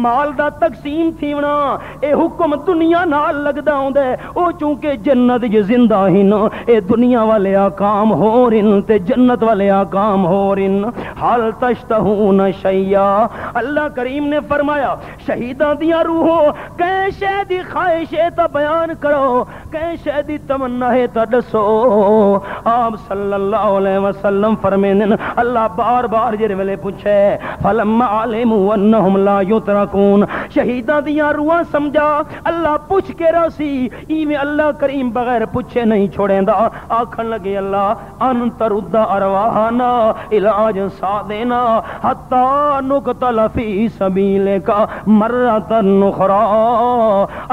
مال دا تقسیم تھیونا, اے حکم دنیا نال لگدا ہوندا ہے. او چونکہ جنت جو زندہ ہن, اے دنیا والے آکام ہو رن تے جنت والے آکام ہو رن. حال تشتہون شیئا, اللہ کریم نے فرمایا شہیداں دیاں روحوں کہیں شے دی خواہش ہے تا بیان کرو, کہیں شے دی تمنا ہے تا دسو. آپ صلی اللہ علیہ وسلم فرمائیں اللہ بار بار جڑے ویلے پوچھے فلما علموا انہم لا یترکون, شہیداں دیاں روحاں سمجھا اللہ پوچھ کے راسی, ایویں اللہ کریم بغیر پوچھے نہیں چھوڑیندا. آکھن لگے اللہ انت رد ارواحنا علاج سادنا حتی نقتل فی سبیلک مرۃ اخری.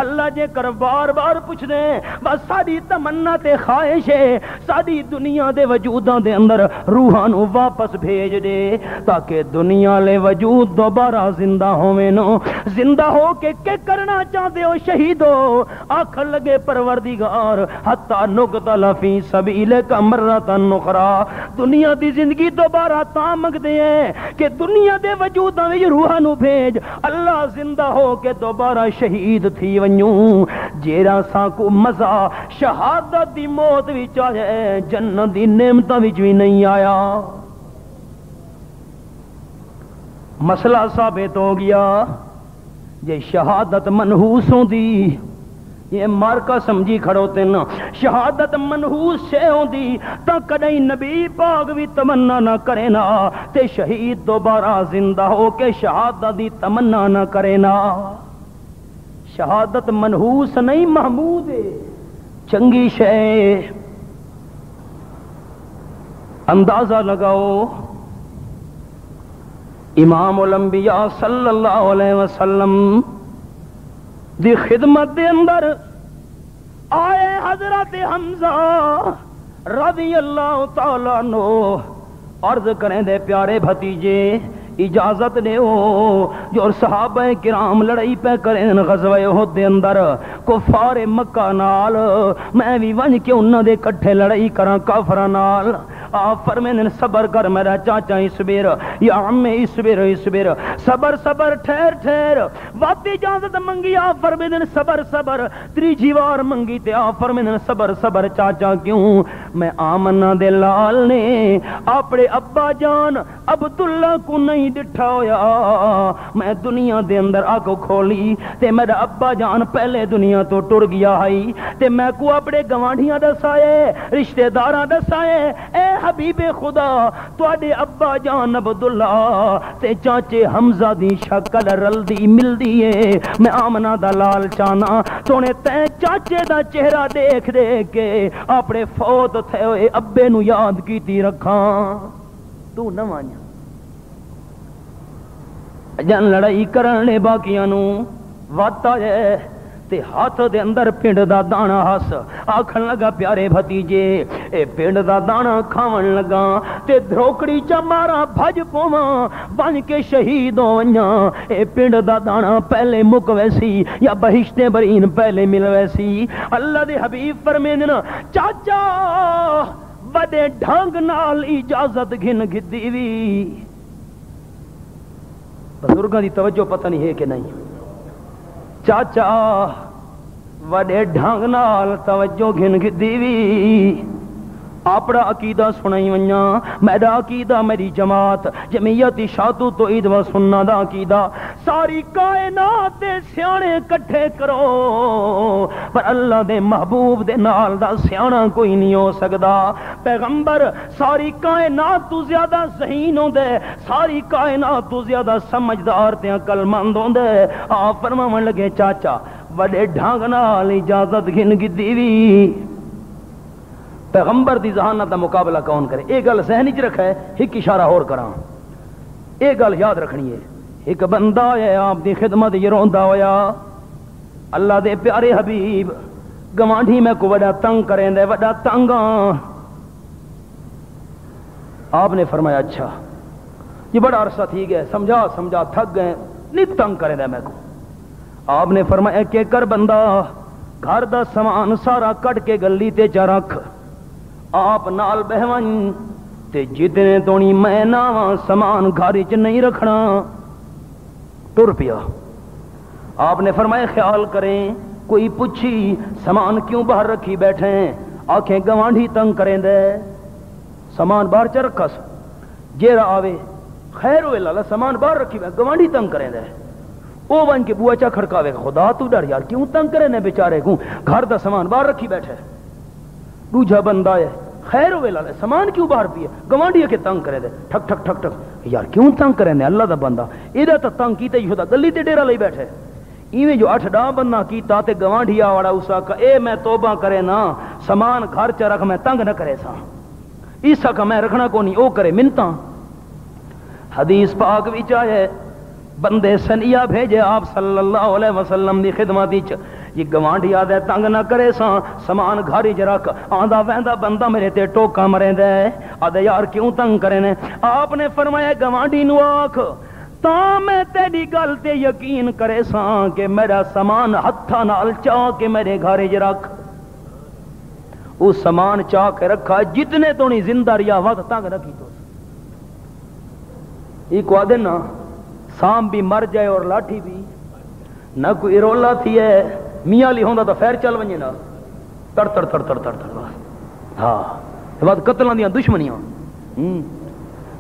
اللہ جے کر بار بار پوچھ دے بس ساری تمنا تے خواہش ہے ساری دنیا دے وجوداں دے اندر روحاں نو واپس بھیج دے تاکہ دنیا لے وجود دوبارہ زندہ ہوویں نو. زندہ ہو کے کرنا چاہتے ہو شہیدو؟ آکھن لگے پروردگار حتی نقتل فی سبیلک مرۃ اخری, دنیا دی زندگی دوبارہ تا منگدے ہیں کہ دنیا دے وجوداں وچ روحاں نو بھیج. اللہ زندہ ہو کے دوبارہ شہید تھی ونجوں جیڑا سا کو مزہ شہادت دی موت وچ آیا جنت دی نعمتاں وچ بھی نہیں آیا. مسئلہ ثابت ہو گیا جے شہادت منحوس ہوندی, یہ مارکا سمجھی کھڑوتے نا, شہادت منحوس شے ہوندی تا کدی نبی پاک بھی تمنا نہ کرے نا تے شہید دوبارہ زندہ ہو کے شہادت دی تمنا نہ کرے نا. شہادت منحوس نہیں محمود ہے, چنگی شے. اندازہ لگاؤ امام الانبیاء صلی اللہ علیہ وسلم دی خدمت دے اندر آئے حضرت حمزہ رضی اللہ تعالیٰ عنہ, عرض کریں دے پیارے بھتیجے اجازت دے ہو جو صحابہ کرام لڑائی پہ کریں غزوہ احد دے اندر کفار مکہ نال, میں بھی ون کے انہاں دے کٹھے لڑائی کراں کافراں نال. آپ فرمائیں صبر کر میرا چاچا اسبر یا عم اسبر اسبر, صبر صبر ٹھہر ٹھہر. وقت اجازت منگی آپ فرمائیں صبر صبر, تریجی وار منگی تے آپ فرمائیں صبر صبر چاچا کیوں؟ میں آمنہ دے لال نے اپنے ابا جان عبداللہ کو نہیں ڈٹھا ہویا, میں دنیا دے اندر آنکھ کھولی تے میرا ابا جان پہلے دنیا تو ٹر گیا ہے تے میں کو اپنے گوانڈیاں دسائے رشتہ داراں دسائے اے حبیب خدا تواڈے ابا جان عبداللہ تے چاچے حمزہ دی شکل رلدی ملدی ہے. میں آمنہ دا لال چانا سونے تے چاچے دا چہرہ دیکھ دیکھ کے اپنے فوت تھے ہوئے ابے نو یاد کیتی رکھاں. تو نہ مانیا جن لڑائی کرنے باقیاں نو وات آئے تے ہاتھ دے اندر پنڈ دا دانا ہس, آکھن لگا پیارے بھتیجے اے پنڈ دا دانا کھاون لگا تے دھروکڑی چا مارا بھج پواں بن کے شہید ہو ونجاں. اے پنڈ دا دانا پہلے مک ویسی یا بہشت برین پہلے مل ویسی. اللہ دے حبیب فرمائیں چاچا بڑے ڈھنگ نال اجازت گھن گدی وی. بزرگاں دی توجہ پتہ نہیں ہے کہ نہیں, چاچا وڈے ڈھنگ نال توجہ گھن گدی وی. اپنا عقیدہ سنائی ونجاں, میرا عقیدہ میری جماعت جمعیت شاتو توحید و سننا دا عقیدہ ساری کائنات دے سیانے کٹھے کرو پر اللہ دے محبوب دے نال دا سیانا کوئی نہیں ہو سکدا. پیغمبر ساری کائنات تو زیادہ ذہین ہوندے, ساری کائنات تو زیادہ سمجھدار تے عقل مند ہوندے. آپ فرماون لگے چاچا بڑے ڈھنگ نال اجازت گھن کی دیوی پیغمبر دی ذہانت دا مقابلہ کون کرے. یہ گل ذہن وچ رکھے. ایک اشارہ اور کراں, یہ گل یاد رکھنی ہے. ایک بندہ ہے آپ دی خدمت وچ روندا ہویا, اللہ دے پیارے حبیب گوانڈی میں کو بڑا تنگ کریں دے, بڑا تنگاں. آپ نے فرمایا اچھا یہ بڑا عرصہ تھی گیا, سمجھا تھک گئے, نہیں تنگ کریں دے میں کو. آپ نے فرمایا کہ کر بندہ گھر دا سامان سارا کٹ کے گلی تے چا رکھ, آپ نال بہون تے جتنے تونی میں ناواں سامان گھر چ نہیں رکھنا. ٹر پیا. آپ نے فرمایا خیال کریں کوئی پوچھی سامان کیوں باہر رکھی بیٹھے, آنکھیں گوانڈی تنگ کریں دے, سامان باہر چ رکھس جیڑا آوے خیر ہوئے لالا سامان باہر رکھی بیٹھے گوانڈی تنگ کریں دے. او بن کے بوا چا کھڑکاوے خدا تو ڈر یار کیوں تنگ کرے نے بیچارے کو, گھر دا سامان باہر رکھی بیٹھے. دوجا بندہ ہے خیر ہوئے لالا سامان کیوں باہر پیے, گوانڈی کے تنگ کرے دے, ٹھک ٹھک ٹھک ٹھک یار کیوں تنگ کرے نے اللہ دا بندہ ایدا تا تنگ کیتے ہی ہوتا گلی تے ڈیرا لئی بیٹھے. ایویں جو 8-10 بندہ کیتا تے گوانڈیا والا اسا کا اے میں توبہ کرے نا سامان گھر چ رکھ میں تنگ نہ کرے سا, اسا کا میں رکھنا کو نہیں او کرے منتاں. حدیث پاک وچ آئے بندے سنیا بھیجے آپ صلی اللہ علیہ وسلم دی خدمت وچ, یہ گوانڈی آدھے تنگ نہ کرے سا سامان گھر چ رکھ. آندا ویندا بندہ میرے تے ٹوکا مرے دے, آدھے یار کیوں تنگ کرے نے. آپ نے فرمایا گوانڈی نو آکھ تا میں تیری گل تے یقین کرے سا کہ میرا سامان ہتھاں نال چا کے میرے گھر چ رکھ. وہ سامان چا کے رکھا جتنے تو نہیں زندہ ریا وقت تنگ رکھی تو یہ کو آدھے نا سام بھی مر جائے اور لاٹھی بھی نہ کوئی رولا تھی ہے. میاں لی ہوندا تو خیر چل ونجے نا تڑ تڑ تڑ تڑ تڑ تڑ. ہاں بعد قتلاں دیاں دشمنیاں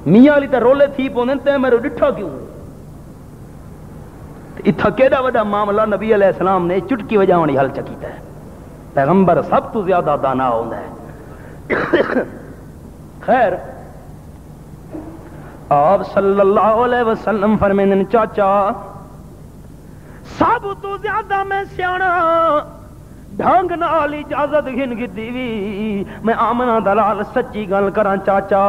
میاں لی تے رولے تھی پوندے تے میرے ڈٹھا کیوں. اتھا کیڑا وڈا معاملہ نبی علیہ السلام نے چٹکی وجاوانی حل چکیتا ہے. پیغمبر سب تو زیادہ دانا ہوندا ہے. خیر آپ صلی اللہ علیہ وسلم فرمائیں چاچا سب تو زیادہ میں سیانا ڈھنگ نال اجازت گھن کی دیوی. میں آمنہ دلال سچی گل کراں چاچا,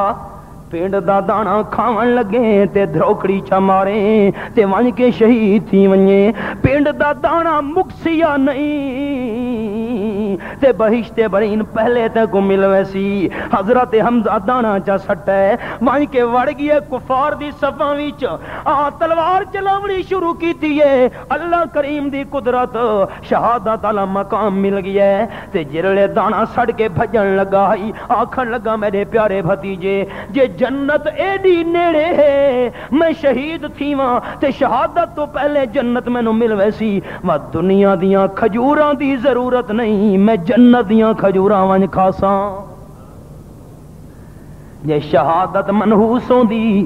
پینڈ دا دانا کھاون لگے تے دھروکڑی چا مارے تے ون کے شہید تھی ونجے. پینڈ دا دانا مکسیا نہیں تے بہشت برین پہلے تے کو مل ویسی. حضرت حمزہ دانا چا سٹے ون کے وڑ گئے کفار دی صفاں وچ, تلوار چلاونی شروع کیتی ہے. اللہ کریم دی قدرت شہادت والا مقام مل گیا تے جرلے دانا سڑ کے بھجن لگا ہی آکھن لگا میرے پیارے بھتیجے جے جنت ایڈی نیڑے ہے میں شہید تھی وہاں تے شہادت تو پہلے جنت میں نو مل ویسی. وہ دنیا دیاں کھجوراں دی ضرورت نہیں, میں جنت دیاں کھجوراں ون کھاساں. جے شہادت منحوس ہوندی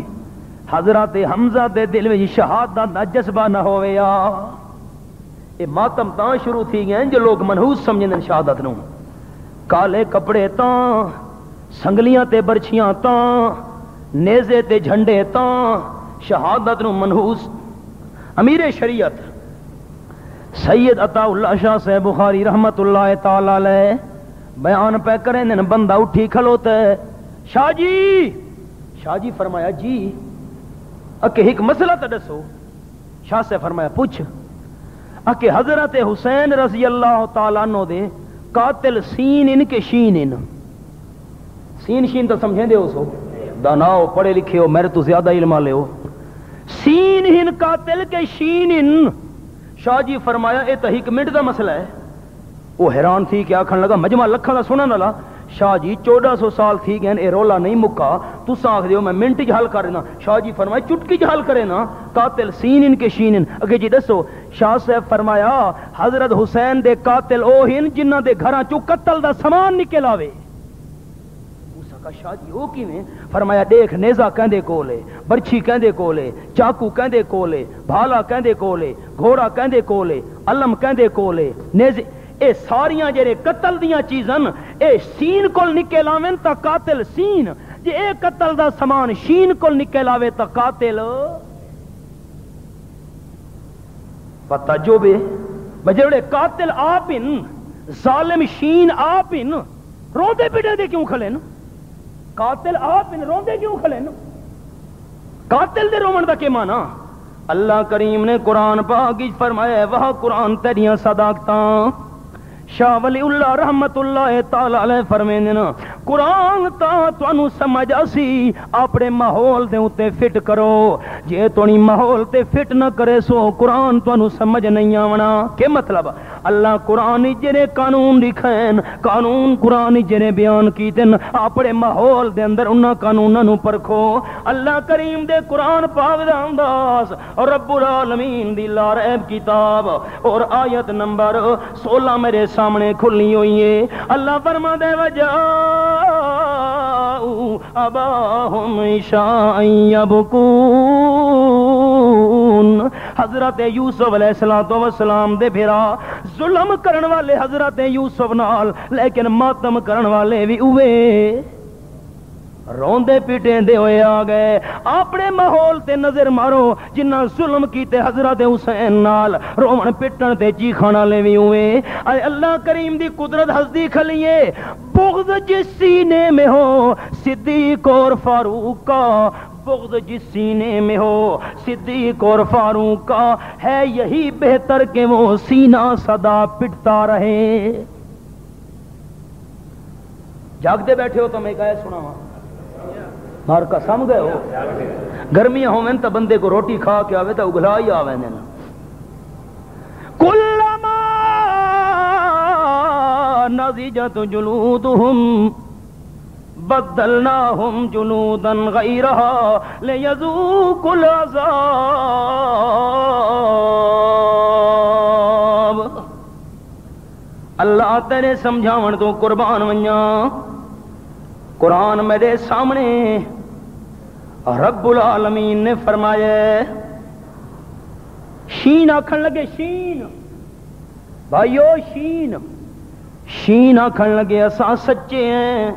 حضرت حمزہ دے دل وچ شہادت دا جذبہ نہ ہویا. اے ماتم تاں شروع تھی گئے جو لوگ منحوس سمجھن شہادت نو. کالے کپڑے تاں, سنگلیاں تے برچھیاں تاں, نیزے تے جھنڈے تاں, شہادت نو منحوس. امیر شریعت سید عطا اللہ شاہ سے بخاری رحمت اللہ تعالی علیہ بیان پہ کریں دن بندہ اٹھی کھلوتا ہے. شاہ جی فرمایا جی اکے ایک مسئلہ تا دسو. شاہ سے فرمایا پوچھ. اکے حضرت حسین رضی اللہ تعالیٰ عنہ دے قاتل سین ان کے شین ان. سین شین تو سمجھیں دے ہو سو داناؤ پڑھے لکھے ہو میرے تو زیادہ علم آلے ہو. سین ہن قاتل کے شین ان. شاہ جی فرمایا اے تو ایک منٹ دا مسئلہ ہے. وہ حیران تھی کہ آکھن لگا مجمع لکھا دا سنن والا. شاہ جی 1400 سال تھی گئے اے رولا نہیں مکا, تساں آکھ دیو میں منٹ چ حل کر دینا. شاہ جی فرمایا چٹکی چ حل کرے نا, قاتل سین ان کے شین ان. اگے جی دسو. شاہ صاحب فرمایا حضرت حسین دے قاتل او ہن جنہ دے گھراں چوں قتل دا سامان نکل آوے. شاہ جی وہ کیویں؟ فرمایا دیکھ نیزا کہندے کولے, برچھی کہندے کولے, چاقو کہندے کولے, بھالا کہندے کولے, گھوڑا کہندے کولے, علم کہندے کولے, نیزے اے ساریاں جڑے قتل دیاں چیزاں اے سین کول نکل آویں تا قاتل سین, جے اے قتل دا سامان شین کول نکل آوے تا قاتل. پتہ جو بے بجڑے قاتل آپ ان ظالم شین آپ ان روندے پیٹے دے کیوں کھلے نا قاتل آپ ان روندے کیوں کھلے نا قاتل دے رومن دا کے مانا اللہ کریم نے قرآن پاک فرمایا وہ قرآن تیریاں صداقتاں شاہ ولی اللہ رحمت اللہ تعالی علیہ فرمیندے نا قرآن تا تانوں سمجھ آسی اپنے ماحول دے اوتے فٹ کرو جے تونی ماحول تے فٹ نہ کرے سو قرآن تانوں سمجھ نہیں آونا کہ مطلب اللہ قرآن جڑے قانون لکھین قانون قرآن جڑے بیان کیتن اپنے ماحول دے اندر انہاں قانوناں نوں پرکھو اللہ کریم دے قرآن پاک دا انداز اور رب العالمین دی لا ریب کتاب اور آیت نمبر 16 میرے سامنے کھلی ہوئی ہے اللہ فرماتا ہے وجاءوا اباہم عشاء یبکون حضرت یوسف علیہ السلام دے بھرا ظلم کرن والے حضرت یوسف نال لیکن ماتم کرن والے بھی اوے روندے پیٹے دے ہوئے آ گئے اپنے ماحول تے نظر مارو جنہ ظلم کیتے حضرت حسین نال رومن پٹن تے چیخان والے بھی ہوئے اللہ کریم دی قدرت ہستی کھلیے بغض جس سینے میں ہو صدیق اور فاروق کا بغض جس سینے میں ہو صدیق اور فاروق کا ہے یہی بہتر کہ وہ سینہ سدا پٹتا رہے جاگتے بیٹھے ہو تو میں کہا سنا مار کا سم گئے ہو گرمیاں ہوئیں تو بندے کو روٹی کھا کے آوے تو اگلا ہی آوے نا کلما نضجت جلودہم بدلناہم جلودا غیرہا لیذوقوا العذاب اللہ تیرے سمجھاون تو قربان ونجاں قرآن میرے سامنے رب العالمین نے فرمایا شین آکھن لگے شین بھائیو شین آکھن لگے اساں سچے ہیں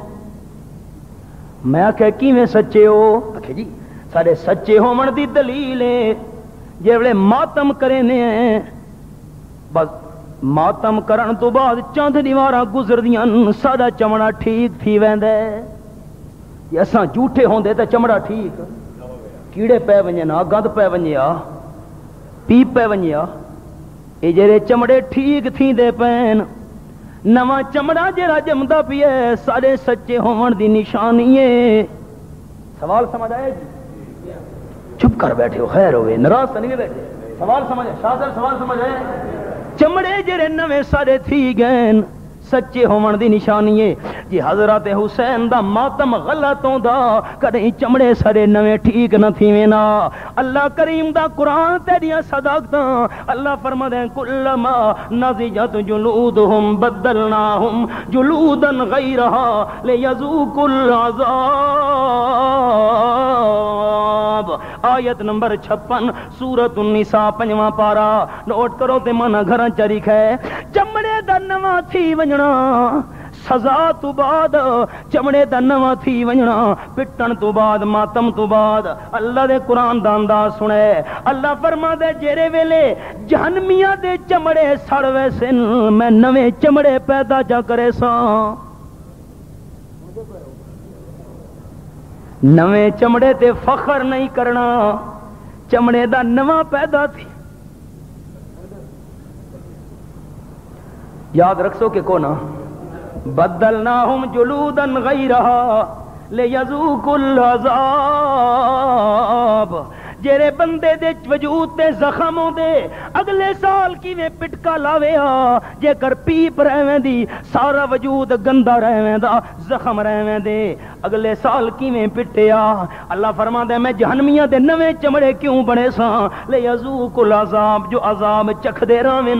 میں آکھیا کیویں سچے ہو آکھے جی سارے سچے ہومن دی دلیل ہے جے ماتم کرینے ہیں بس ماتم کرن تو بعد چند دیواراں گزردیاں ساڈا چمڑا ٹھیک تھی ویندا ہے جے اساں جھوٹے ہوندے تے چمڑا ٹھیک کیڑے پے ونجے نا گند پے ونجے آ پیپ پے ونجے آ اے جڑے چمڑے ٹھیک تھیندے پین نواں چمڑا جڑا جمدا پیا سارے سچے ہون دی نشانی ہے سوال سمجھ آیا جی چپ کر بیٹھے ہو خیر ہوئے ناراض نہیں بیٹھے سوال سمجھ شاہ سوال سمجھ آیا چمڑے جڑے نویں سارے تھی گئے سچے ہون دی نشانی ہے جی حضرت حسین دا ماتم غلط ہوندا کدیں چمڑے سارے نویں ٹھیک نہ تھیویں نا اللہ کریم دا قرآن تیریاں صداقتاں اللہ فرماتا ہے کلما نضجت جلودہم بدلناہم جلودا غیرہا لیذوقوا العذاب آیت نمبر 56 سورۃ النساء 5واں پارا نوٹ کرو تے من گھراں چ لکھا ہے چمڑے دا نواں تھی ونجنا سزا تو بعد چمڑے دا نواں تھی ونجنا پٹن تو بعد ماتم تو بعد اللہ دے قرآن دا انداز سنے اللہ فرماندے جیرے ویلے جہنمیاں دے چمڑے سڑ ویسے میں نویں چمڑے پیدا جا کرے ساں نویں چمڑے تے فخر نہیں کرنا چمڑے دا نواں پیدا تھی یاد رکھو کہ کونا بدلناہم جلودا غیرہا لیذوقوا العذاب جیرے بندے دے وجود تے زخم ہوندے اگلے سال کیویں پٹکا لاوے آ جے کر پیپ رہویں دی سارا وجود گندا رہویں دا زخم رہویں دے اگلے سال کیویں پٹیا اللہ فرماندا ہے میں جہنمیاں دے نویں چمڑے کیوں بنے ساں لیذوقوا العذاب جو عذاب چکھ دے راویں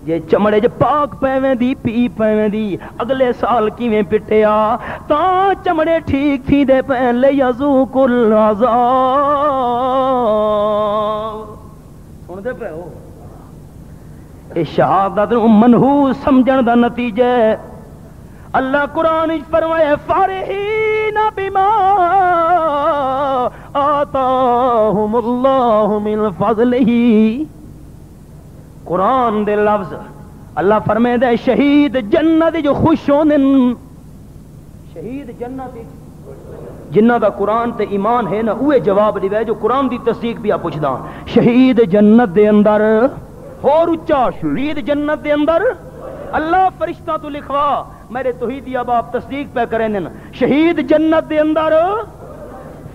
یہ چمڑے جو پاک پیویں دی پی پیویں دی اگلے سال کیویں پٹیا تا چمڑے ٹھیک تھی دے پین لے یذوق العذاب سن دے پہ ہو اے شہادت منحوس سمجھن دا نتیجہ اللہ قرآن فرمائے فارحین بما آتاہم اللہ من فضلہ قرآن دے لفظ اللہ فرمائے دے شہید جنت جو خوش ہوندے، شہید جنت جنہ دا قرآن تے ایمان ہے نا اوے جواب دیوے جو قرآن دی تصدیق بھی آپ پوچھدا، شہید جنت دے اندر اور اچا شہید جنت دے اندر اللہ فرشتہ تو لکھوا میرے توحیدی اب آپ تصدیق پہ کریں نا، شہید جنت دے اندر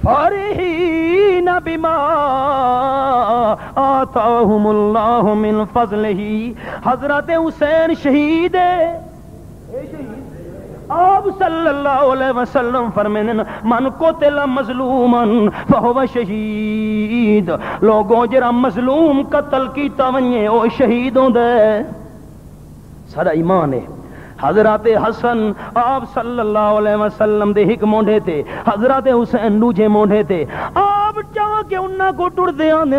فرحین بما آتاہم اللہ من فضلہ، حضرت حسین شہید ہے، آپ صلی اللہ علیہ وسلم فرمائیں من قتل مظلوما فہو شہید، لوگوں جرا مظلوم قتل کیتا ونجے او شہید ہوندے، سارا ایمان ہے۔ حضرت حسن آپ صلی اللہ علیہ وسلم دے ایک مونڈے تھے، حضرت حسین دوجے مونڈے تھے، آپ چاہ کے انہاں کو ٹر دے آنے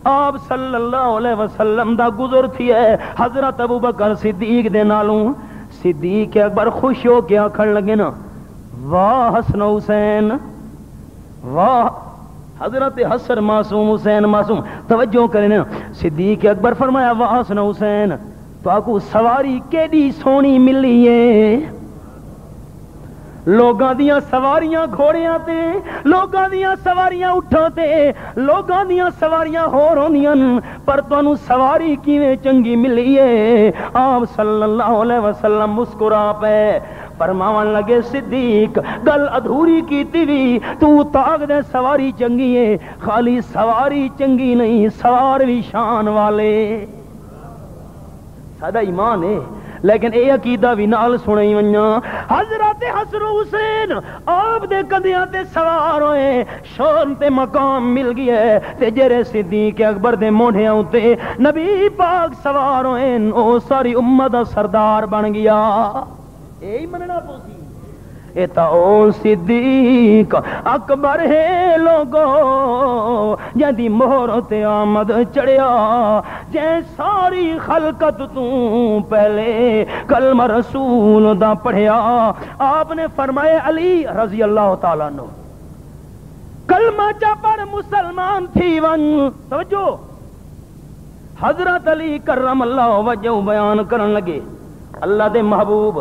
آپ صلی اللہ علیہ وسلم دا گزر تھی ہے حضرت ابو بکر صدیق دے نالوں، صدیق اکبر خوش ہو کے آکھن لگے نا واہ حسن حسین واہ، حضرت حسن معصوم حسین معصوم، توجہ کریں نا، صدیق اکبر فرمایا واہ حسن حسین تو آکو سواری کیڑی سونی ملی ہے، لوگاں دیاں سواریاں گھوڑیاں تے، لوگاں دیاں سواریاں اٹھاں تے، لوگاں دیاں سواریاں ہور ہوندیاں، پر تانوں سواری کیویں چنگی ملی ہے؟ آپ صلی اللہ علیہ وسلم مسکرا پے فرماون لگے صدیق گل ادھوری کیتی وی تو تاغ دے سواری چنگی ہے، خالی سواری چنگی نہیں سوار بھی شان والے، سادہ ایمان ہے، لیکن اے عقیدہ بھی نال سنائی ونجا حضرت حسن حسین آپ دے کندیاں تے سوار ہوئے، شان تے مقام مل گیا ہے، تے جرے صدیق اکبر دے مونڈیاں تے نبی پاک سوار ہوئے، او ساری امت دا سردار بن گیا، اے مننا پوسی اے تا او صدیق اکبر ہے لوگو جدی مہر تے آمد چڑھیا، جے ساری خلقت تو پہلے کلمہ رسول دا پڑھیا، آپ نے فرمائے علی رضی اللہ تعالیٰ عنہ کلمہ چا پڑھ مسلمان تھی ون، توجہ حضرت علی کرم اللہ وجہ بیان کرن لگے اللہ دے محبوب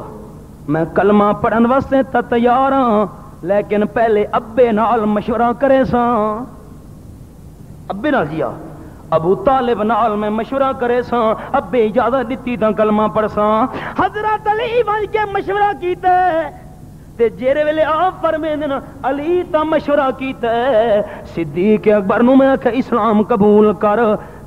میں کلمہ پڑھن واسطے تا تیار ہاں، لیکن پہلے ابے نال مشورہ کرے ساں، ابے نال جیا ابو طالب نال میں مشورہ کرے ساں، ابے اجازت دیتی تا کلمہ پڑھ ساں، حضرت علی بن کے مشورہ کیتا ہے تے جیرے ویلے آپ فرمائیں نا علی تا مشورہ کیتا ہے، صدیق اکبر نو میں کہ اسلام قبول کر،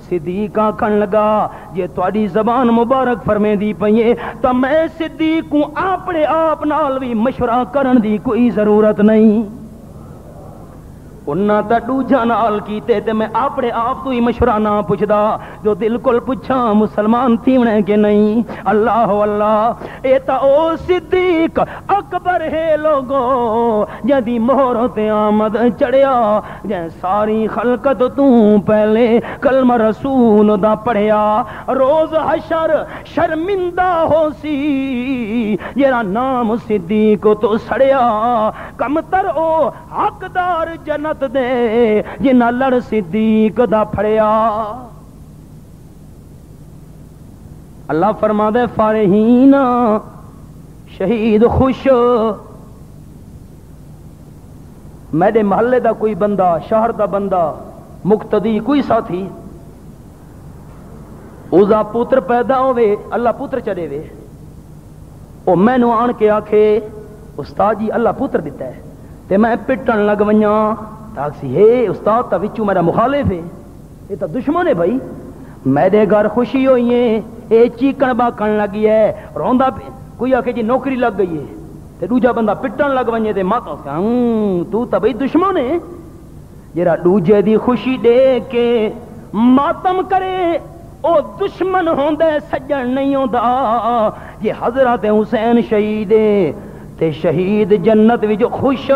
صدیق آکھن لگا جے تواڈی زبان مبارک فرمے دی پئیے تا میں صدیق کو اپنے آپ نال بھی مشورہ کرن دی کوئی ضرورت نہیں، انہاں تا دوجا نال کیتے تے میں اپنے آپ تو ہی مشورہ نہ پوچھدا، جو دل کول پوچھا مسلمان تھیونے کہ نہیں، اللہ اللہ اے تا او صدیق اکبر ہے لوگو جدی مہر تے آمد چڑھیا، جے ساری خلقت تو پہلے کلمہ رسول دا پڑھیا، روز حشر شرمندہ ہو سی جیرا نام صدیق تو سڑیا، کم تر او حقدار جنت دے جنہ لڑ صدیق دا پھڑیا، اللہ فرما دے فارحین شہید خوش، میرے محلے دا کوئی بندہ، شہر دا بندہ، مقتدی کوئی ساتھی اوزا پوتر پیدا ہوئے، اللہ پوتر چڑے وے، او میں نو آن کے آکھے استاد جی اللہ پوتر دیتا ہے تے میں پٹن لگ ونجاں تاکسی ہے استاد تا وچوں میرا مخالف ہے، یہ تا دشمن ہے بھائی، میرے گھر خوشی ہوئی ہے، اے چیکن باکن لگی ہے، روندا کوئی آکھے جی نوکری لگ گئی ہے تے دوجا بندہ پٹن لگ ونجے تے ماتا تو تا بھائی دشمن ہے، جرا دوجے دی خوشی دیکھ کے ماتم کرے او دشمن ہوندے سجن نہیں ہوندا، یہ حضرت حسین شہید ہے تے شہید جنت بھی جو خوش،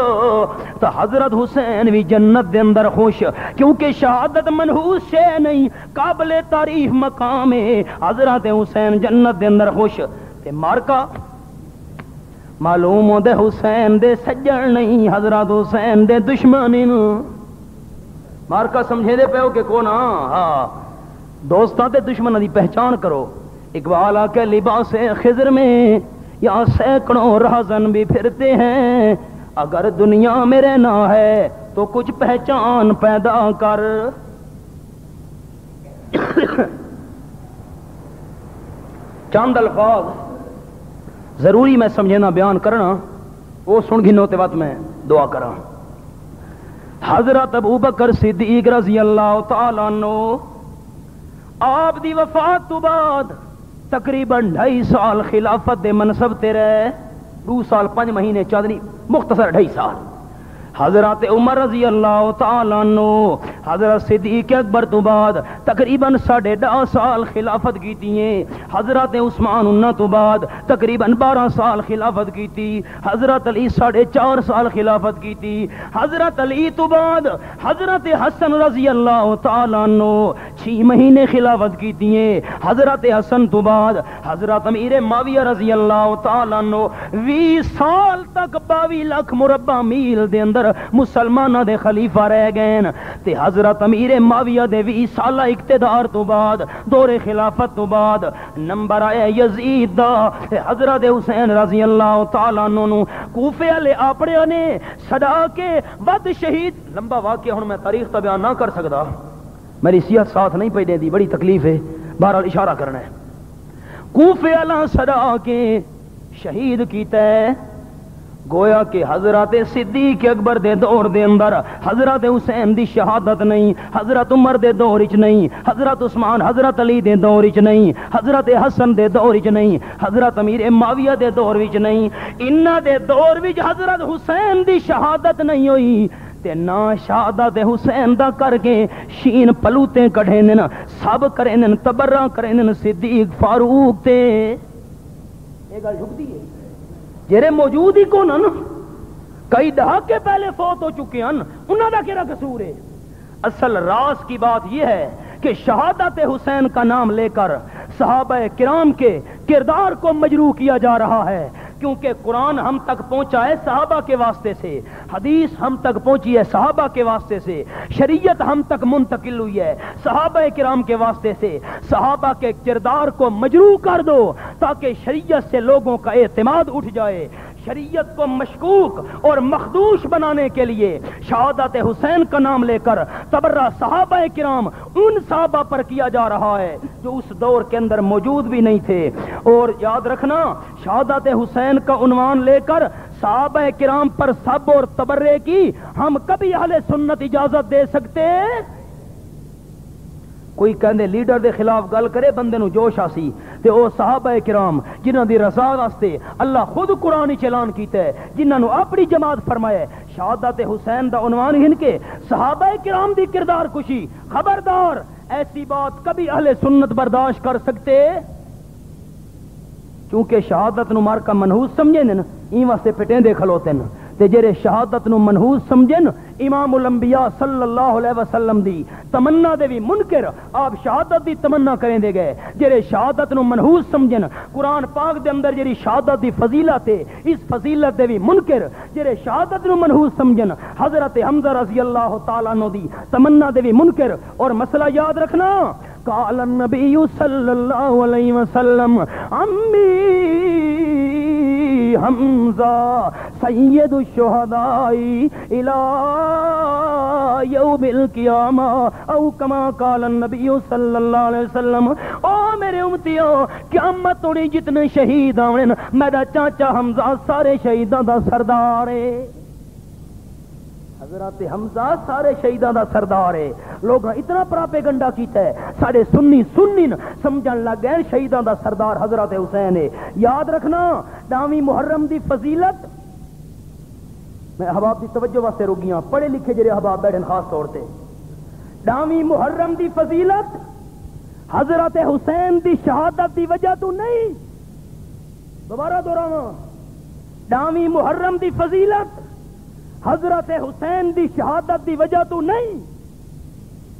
تو حضرت حسین بھی جنت دے اندر خوش، کیونکہ شہادت منحوس شے نہیں قابل تعریف مقام ہے، حضرت حسین جنت دے اندر خوش، تے مارکا معلوم دے حسین دے سجن نہیں حضرت حسین دے دشمن، مارکا سمجھے دے پہو کہ کون ہاں دوستاں تے دشمنوں دی پہچان کرو. اقبال آکے لباس خضر میں یا سینکڑوں راہزن بھی پھرتے ہیں، اگر دنیا میں رہنا ہے تو کچھ پہچان پیدا کر. چند الفاظ ضروری میں سمجھنا بیان کرنا، وہ سن گھنو تے وقت میں دعا کراں. حضرت ابوبکر صدیق رضی اللہ تعالیٰ عنہ آپ دی وفات تو بعد تقریباً 2.5 سال خلافت دے منصب تے رہے، 2 سال 5 مہینے چاندنی مختصر 2.5 سال. حضرت عمر رضی اللہ تعالیٰ عنہ حضرت صدیق اکبر تو بعد تقریباً 10.5 سال خلافت کیتی ہیں. حضرت عثمان انہاں تو بعد تقریباً 12 سال خلافت کیتی. حضرت علی 4.5 سال خلافت کیتی. حضرت علی تو بعد حضرت حسن رضی اللہ تعالیٰ عنہ 6 مہینے خلافت کیتی ہیں. حضرت حسن تو بعد حضرت امیر معاویہ رضی اللہ تعالیٰ عنہ 20 سال تک 22 لاکھ مربع میل دے اندر مسلمانہ دے خلیفہ رہ گئے. تے حضرت امیر معاویہ دے 20 سالہ اقتدار تو بعد دور خلافت تو بعد نمبر آیا یزید دا. حضرت حسین رضی اللہ تعالیٰ عنہ نو کوفے والے اپنے نے صدا کے ود شہید. لمبا واقعہ ہن میں تاریخ تا بیان نہ کر سکدا، میری صحت ساتھ نہیں پئی دیندی، بڑی تکلیف ہے، بہرحال اشارہ کرنا ہے. کوفے والا صدا کے شہید کیتا ہے. گویا کہ حضرت صدیق اکبر دے دور دے اندر حضرت حسین دی شہادت نہیں، حضرت عمر دے دور وچ نہیں، حضرت عثمان حضرت علی دے دور وچ نہیں، حضرت حسن دے دور وچ نہیں، حضرت امیر معاویہ دے دور وچ نہیں، انہاں دے دور وچ حضرت حسین دی شہادت نہیں ہوئی. تے نا شہادت حسین دا کر کے شین پلوتے کڑھے نن، سب کرے نن، تبرہ کرے نن صدیق فاروق تے. یہ گل جھکتی ہے جڑے موجود ہی کون ہیں، کئی دہاکے پہلے فوت ہو چکے ہیں، انہوں کا کیا قصور ہے؟ اصل راز کی بات یہ ہے کہ شہادت حسین کا نام لے کر صحابہ کرام کے کردار کو مجروح کیا جا رہا ہے، کیونکہ قرآن ہم تک پہنچا ہے صحابہ کے واسطے سے، حدیث ہم تک پہنچی ہے صحابہ کے واسطے سے، شریعت ہم تک منتقل ہوئی ہے صحابہ کرام کے واسطے سے. صحابہ کے کردار کو مجروح کر دو تاکہ شریعت سے لوگوں کا اعتماد اٹھ جائے. شریعت کو مشکوک اور مخدوش بنانے کے لیے شہادت حسین کا نام لے کر تبرہ صحابہ کرام ان صحابہ پر کیا جا رہا ہے جو اس دور کے اندر موجود بھی نہیں تھے. اور یاد رکھنا، شہادت حسین کا عنوان لے کر صحابہ کرام پر سب اور تبرے کی ہم کبھی اہل سنت اجازت دے سکتے؟ کوئی کہندے لیڈر دے خلاف گل کرے بندے نو جوش آسی، تے او صحابہ کرام جنہاں دی رضا واسطے اللہ خود قرآن اعلان کیتا ہے، جنہاں نو اپنی جماعت فرمایا ہے شہادت حسین دا عنوان ہن کے صحابہ کرام دی کردار کشی. خبردار، ایسی بات کبھی اہل سنت برداشت کر سکتے؟ چونکہ شہادت نو مار کا منحوس سمجھے نا، این واسطے پٹیں دے کھلوتے نا. تے جڑے شہادت نو منحوس سمجھن، امام الانبیاء صلی اللہ علیہ وسلم دی تمنا دے بھی منکر آپ شہادت دی تمنا کریں دے گئے. جڑے شہادت نو منحوس سمجھن، قرآن پاک دے اندر جڑی شہادت دی فضیلت ہے اس فضیلت دے بھی منکر. جڑے شہادت نو منحوس سمجھن، حضرت حمزہ رضی اللہ تعالیٰ عنہ دی تمنا دے بھی منکر. اور مسئلہ یاد رکھنا، قال النبی صلی اللہ علیہ وسلم عمی حمزہ سید الشہداء الى یوم القیامہ او کما قال النبی صلی اللہ علیہ وسلم. او میرے امتیوں، قیامت توڑی جتنے شہید آویں میرا چاچا حمزہ سارے شہیداں دا سردار ہے. حضرت حمزہ سارے شہیداں دا سردار ہے. لوگ اتنا پراپیگنڈا کیتا ہے، سارے سنی سمجھن لگ گئے شہیداں دا سردار حضرت حسین ہے. یاد رکھنا، 10ویں محرم دی فضیلت، میں احباب دی توجہ واسطے رکیاں، پڑھے لکھے جڑے احباب بیٹھن خاص طور تے، 10ویں محرم دی فضیلت حضرت حسین دی شہادت دی وجہ تو نہیں. دوبارہ دہراواں، 10ویں محرم دی فضیلت حضرت حسین دی شہادت دی وجہ تو نہیں،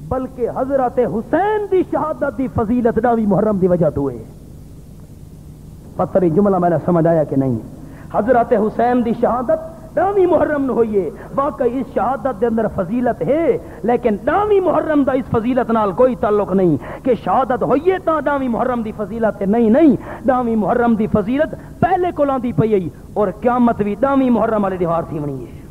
بلکہ حضرت حسین دی شہادت دی فضیلت 10ویں محرم دی وجہ تو ہے. پتہ نہیں جملہ میں نے سمجھ آیا کہ نہیں؟ حضرت حسین دی شہادت داویں محرم نو ہوئیے واقعی اس شہادت دے اندر فضیلت ہے، لیکن داویں محرم دا اس فضیلت نال کوئی تعلق نہیں کہ شہادت ہوئیے تا داویں محرم دی فضیلت ہے، نہیں داویں محرم دی فضیلت پہلے کولوں دی پئی اور قیامت بھی داویں محرم والے دیوار تھی بنی ہے۔